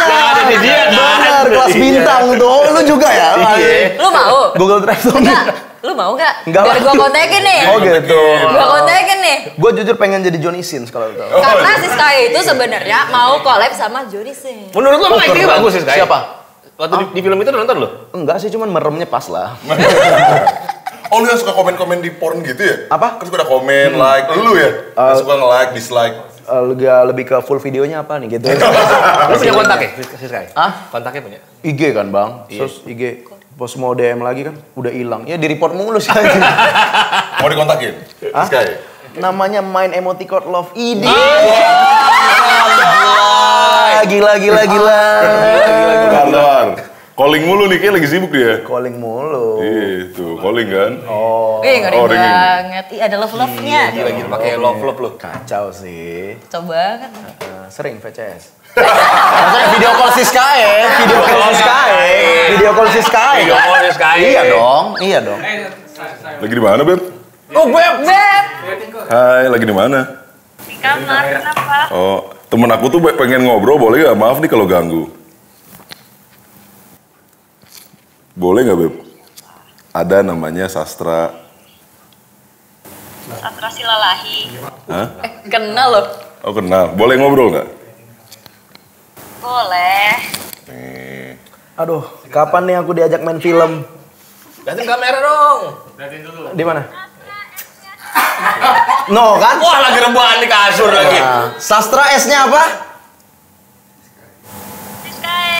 Ada di dia. Benar, kelas bintang tuh. Lu juga ya? Lu mau? Google Drive tuh. Lu mau gak? Enggak Biar lah. gua kontekin nih. Oh gitu. Gua kontekin nih. Gue jujur pengen jadi Johnny Sins kalau lu tahu. Karena si Sky itu sebenarnya mau collab sama Johnny Sins. Menurut lu emang aktingnya bagus sih, Sky? Siapa? Waktu di film itu nonton lu? Enggak sih, cuman meremnya pas lah. Oh, lu yang suka komen-komen di porn gitu ya? Apa? Kan suka ada komen, like. Lu ya? Yang suka nge-like, dislike. lebih ke full videonya apa nih gitu. Lu punya kontak ya? Sky. Kontaknya punya? IG kan bang, terus IG pas mau DM lagi kan udah hilang. Ya di report mulu sih. Mau dikontakin? Sky. Namanya main emoticon love ID. Gila. Calling mulu nih, kayak lagi sibuk dia. Calling mulu. Iya, tuh, calling kan. Ngeri ringing. banget. Ih, ada love-love-nya. Lagi pakai love lu. Kacau sih. Coba banget. Sering VCS. Maksudnya video call si Sky. Video call si Sky. Iya dong. Lagi di mana, Beb? Oh, Beb. Hai, lagi di mana? Di kamar, kenapa? Oh, temen aku tuh pengen ngobrol, boleh gak? Maaf nih kalau ganggu. Boleh nggak, Beb? Ada namanya Sastra. Sastra Silalahi. Hah? Kenal loh. Oh, kenal. Boleh ngobrol nggak? Boleh. Aduh, kapan nih aku diajak main film? Liatin kamera dong. Di mana? No kan? Wah, lagi rebahan di kasur lagi. Sastra S-nya apa? Siskae.